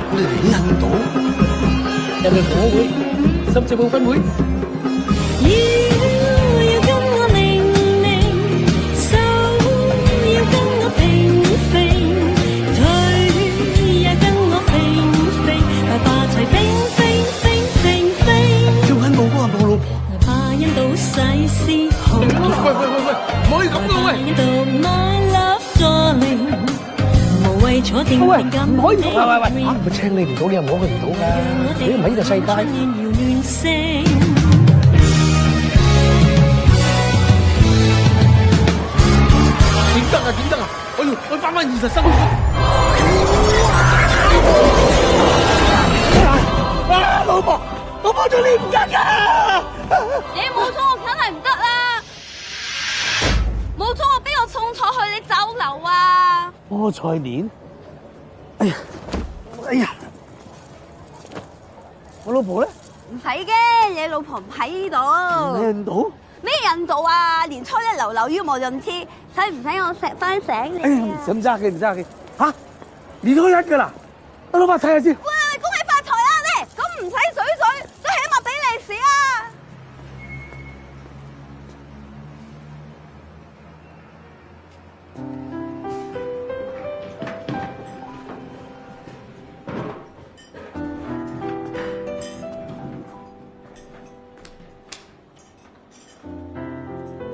我哋嚟印度？人哋同會，深圳冇分會。要跟我明明，手要跟喂，唔可以，喂，我請你唔到，你又摸佢唔到㗎，你唔喺呢個世界。點得啊？點得啊？我翻現實生活。老婆做你唔得㗎！你冇咗我梗係唔得啦，冇咗我邊個送錯去你酒樓啊？菠菜鏈，哎呀，我老婆咧？唔使嘅，你老婆唔喺呢度。咩度？咩人度啊？年初一流流於無盡天，使唔使我錫翻醒你啊？唔揸嘅，唔揸嘅。嚇，年初一㗎啦，我攞翻睇下先。喂，恭喜發財啊！咧，咁唔使水，都起碼俾利是啊！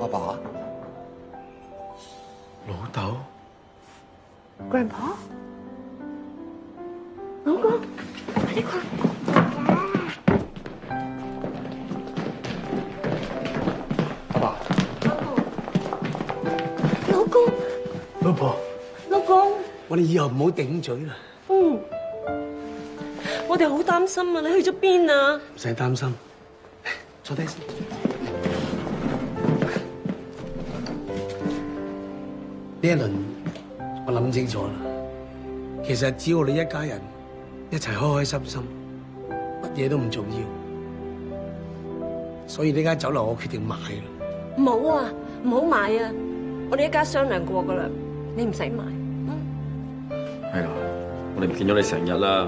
爸爸，老豆 ，Grandpa， 老公，你快！爸爸，老公，老婆，老公，我哋以後唔好頂嘴啦。嗯，我哋好擔心啊！你去咗邊啊？唔使擔心，坐低先。呢一輪我諗清楚啦，其實只要你一家人一齊開開心心，乜嘢都唔重要。所以呢間酒樓我決定買啦。唔好啊，唔好買啊！我哋一家商量過噶啦，你唔使買。係啦，我哋唔見咗你成日啦，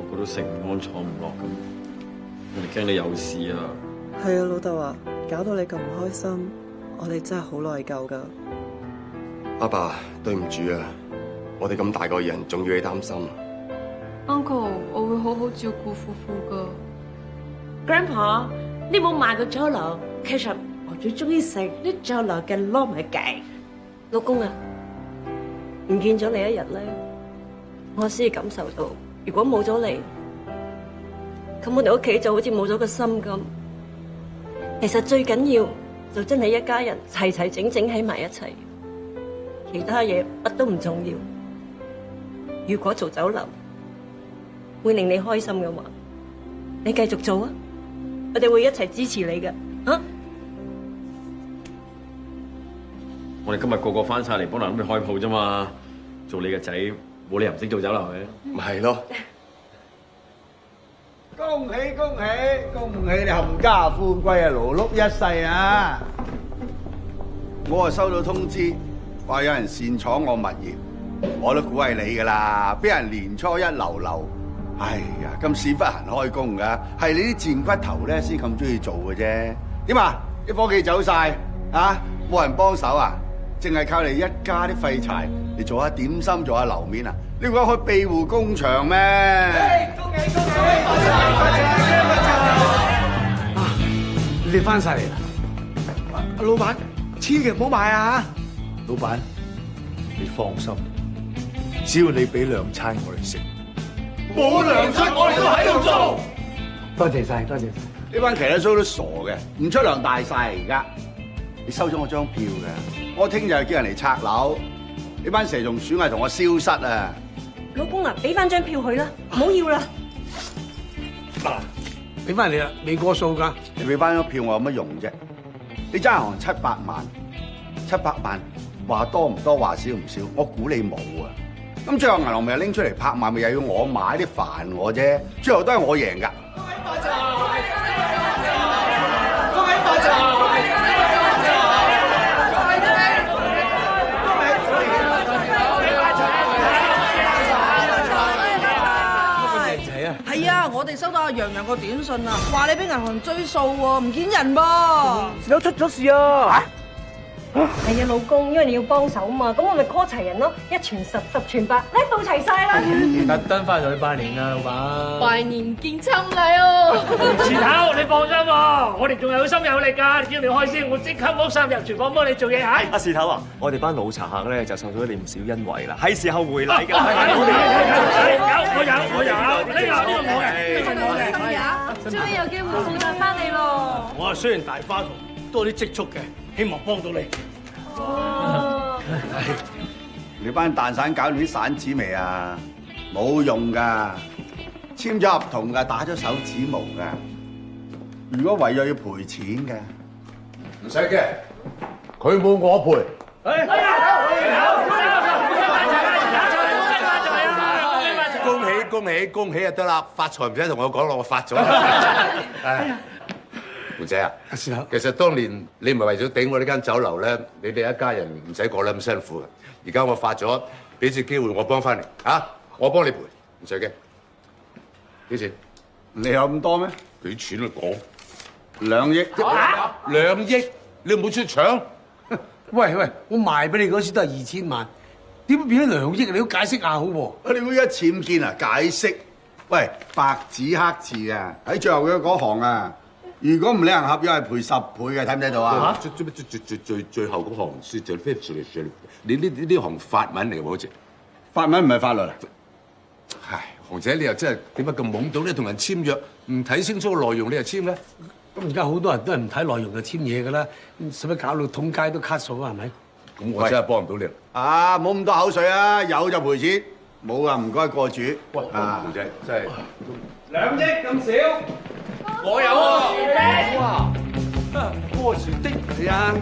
個個都食唔安坐唔落咁，我哋驚你有事啊。係啊，老豆啊，搞到你咁唔開心，我哋真係好內疚噶。阿爸，對唔住啊，我哋咁大個人，仲要你擔心。Uncle， 我會好好照顧夫婦噶。Grandpa， 你冇買過酒樓，其實我最中意食啲酒樓嘅糯米雞。老公啊，唔見咗你一日咧，我先感受到，如果冇咗你，咁我哋屋企就好似冇咗個心咁。其實最緊要就真係一家人齊齊整整喺埋一齊。其他嘢乜都唔重要。如果做酒樓會令你開心嘅話，你繼續做啊！我哋會一齊支持你嘅，啊！我哋今日個個翻晒嚟幫你諗住開鋪啫嘛，做你嘅仔冇理由唔識做酒樓嘅。咪係咯。恭喜恭喜恭喜你冚家富貴啊，勞碌一世啊！我啊收到通知。話有人擅闖我物業，我都估係你噶啦，俾人年初一流流，哎呀咁屎忽痕開工噶，係你啲賤骨頭咧先咁中意做嘅啫。點啊？啲伙計走晒啊？冇人幫手啊？淨係靠你一家啲廢柴嚟做下點心，做下樓面啊？你估開庇護工場咩？恭喜恭喜！啊！你哋翻晒嚟啦！老闆，千祈唔好買啊！老闆，你放心，只要你俾兩餐我哋食，冇糧出我哋都喺度做。多謝晒，多謝晒。呢班騎呢蘇都傻嘅，唔出糧大晒而家。你收咗我張票嘅，我聽日叫人嚟拆樓。呢班蛇蟲鼠蟻同我消失啊！老公啊，俾翻張票佢啦，唔好要啦。嗱，俾翻你啦，未過數㗎。你俾翻張票我有乜用啫？你爭行700萬，700萬。話多唔多，話少唔少，我估你冇啊！咁最後銀行咪拎出嚟拍賣，咪又要我買啲煩我啫，最後都係我贏㗎。恭喜發財！恭喜發財！係啊，我哋收到阿洋洋個短信啊，話你俾銀行追數喎，唔見人噃。有出咗事啊！係啊，老公，因為你要幫手嘛，咁我咪 call 齊人咯，一傳十，十傳百，咧到齊晒啦。特登翻去拜年啊，老闆。拜年見親禮哦！前頭你放心喎，我哋仲有心有力㗎，只要你開聲，我即刻剝衫入廚房幫你做嘢嚇。阿事頭啊，我哋班老茶客咧就受咗你唔少恩惠啦，係時候回禮㗎。我有，呢個我嘅，終於有機會送曬翻你咯！我雖然大花筒，多啲積蓄嘅，希望幫到你。你班蛋散搞掂啲散紙未啊？冇用噶，簽咗合同噶，打咗手指模噶。如果違約要賠錢嘅，唔使驚，佢冇我賠。恭喜就得啦，發財唔使同我講咯，我發咗啦。胡姐啊，其實當年你唔係為咗頂我呢間酒樓咧，你哋一家人唔使過得咁辛苦嘅。而家我發咗，俾次機會我幫翻你嚇，我幫你賠，唔使驚。幾錢？你有咁多咩？幾錢嚟講？2億。嚇？2億？你唔好出搶。喂，我賣俾你嗰時都係2000萬，點會變咗2億？你都解釋下好喎。你會一次唔見啊？解釋？喂，白紙黑字啊！喺最後嘅嗰行啊！如果唔履行合約係賠10倍嘅，睇唔睇到啊？最後嗰行是就你呢行法文嚟喎，好似法文唔係法律。唉，紅姐你又真係點解咁懵到咧？同人簽約唔睇清楚個內容你又簽咧？咁而家好多人都係唔睇內容就簽嘢㗎啦，使乜搞到通街都卡數啊？係咪？咁我真係幫唔到你。啊，冇咁多口水啊！有就賠錢，冇啊唔該過主。喂，紅姐真係2億咁少。我有喎，哇！過船的係啊，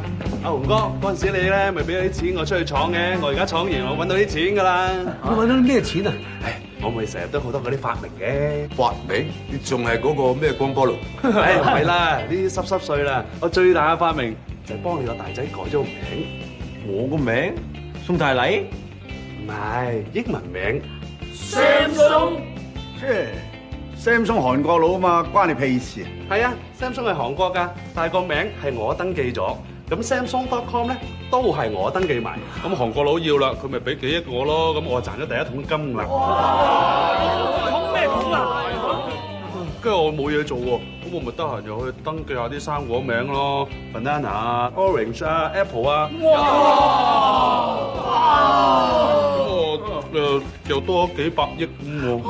阿雄哥嗰陣時你咧咪俾咗啲錢我出去闖嘅，我而家闖完我揾到啲錢㗎啦。你揾到啲咩錢啊？唉，我咪成日都好多嗰啲發明嘅。發明？你仲係嗰個咩光波爐？唉，唔係啦，呢啲濕碎啦。我最大嘅發明就係幫你個大仔改咗個名。我個名？宋大禮？唔係，英文名。Samsung。Samsung 韓國佬啊嘛，關你屁事啊！係啊 ，Samsung 係韓國㗎，但係個名係我登記咗。咁 Samsung.com 咧都係我登記埋。咁韓國佬要啦，佢咪俾幾億我咯。咁我賺咗第一桶金啦。桶咩桶啊？跟住我冇嘢做喎，咁我咪得閒又去登記下啲生果名咯 ，banana、orange 啊、apple 啊。又多咗幾百億咁喎。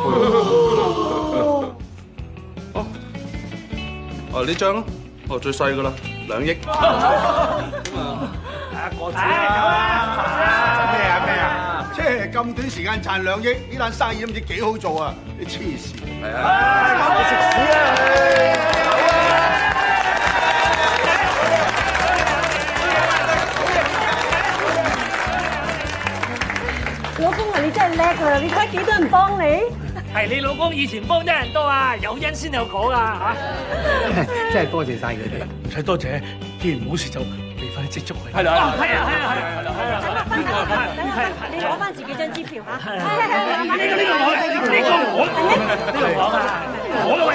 呢張咯，最細噶啦，2億。過主啦！咩啊？即係咁短時間賺2億，呢單生意都唔知幾好做啊！你黐線。係啊！我食屎啊！老公啊，你真係叻啊！你睇下幾多人幫你。係你老公以前幫得人多啊，有因先有果啊嚇！真係多謝晒佢哋，唔使多謝，既然冇事就俾翻啲積蓄佢。係啦，係啊！你攞翻自己張支票嚇。呢個我喂！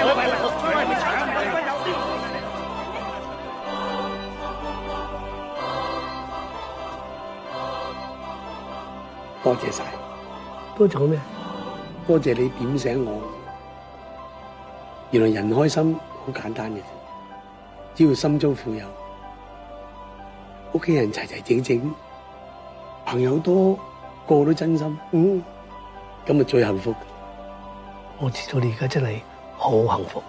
多謝晒，多謝我咩？多謝你點醒我，原來人開心好簡單嘅啫，只要心中富有，屋企人齊齊整整，朋友多，個個都真心，咁咪最幸福。我知道你而家真係好幸福。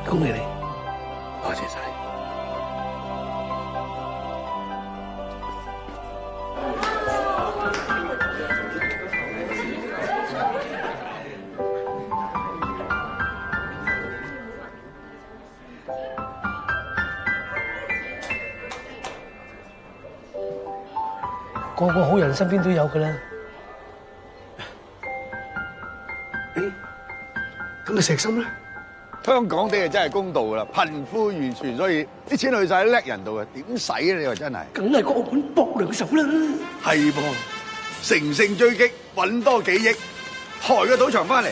恭喜你，多謝晒。個個好人身邊都有㗎啦。咁咪石心咧？香港地真係公道㗎啦，貧富完全，所以啲錢去晒啲叻人度嘅，點使啊？你話真係？梗係個本搏兩手啦。係噃，乘勝追擊，揾多幾億，抬個賭場翻嚟。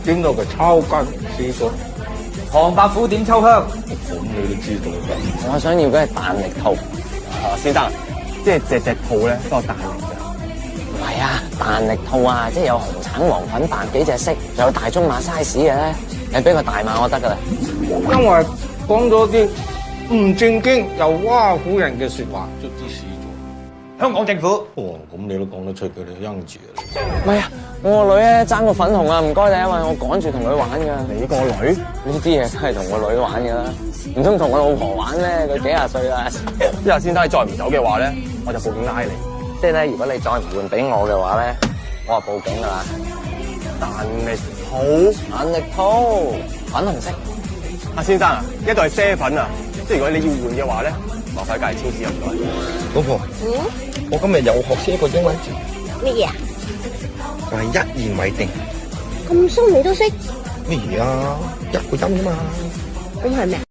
點到佢抽筋試過，唐伯虎點秋香，咁你都知道㗎。我想要嘅係彈力套，先生，即係隻套咧都有彈力㗎。唔係啊，彈力套啊，即係有紅橙黃粉白幾隻色，仲有大中碼 size 嘅咧，你俾個大碼我得㗎啦。因為講咗啲唔正經又挖苦人嘅説話，卒之死咗。香港政府，咁你都講得出佢哋因住啊？唔係啊，我個女咧爭個粉紅啊，唔該你，因為我趕住同佢玩㗎。你個女呢啲嘢都係同個女玩㗎啦，唔通同我老婆玩咩？佢幾廿歲啦。之後先生你再唔走嘅話咧，我就報警拉你。即係咧，如果你再唔換俾我嘅話咧，我就報警㗎啦。彈力套，粉紅色。阿先生啊，呢度係啡粉啊，即係如果你要換嘅話咧，麻煩隔離超市唔該。老婆，我今日又學識一個英文字。乜嘢啊？就係一言為定。咁深你都識？咩嘢啊？一個音啫嘛。咁係咩？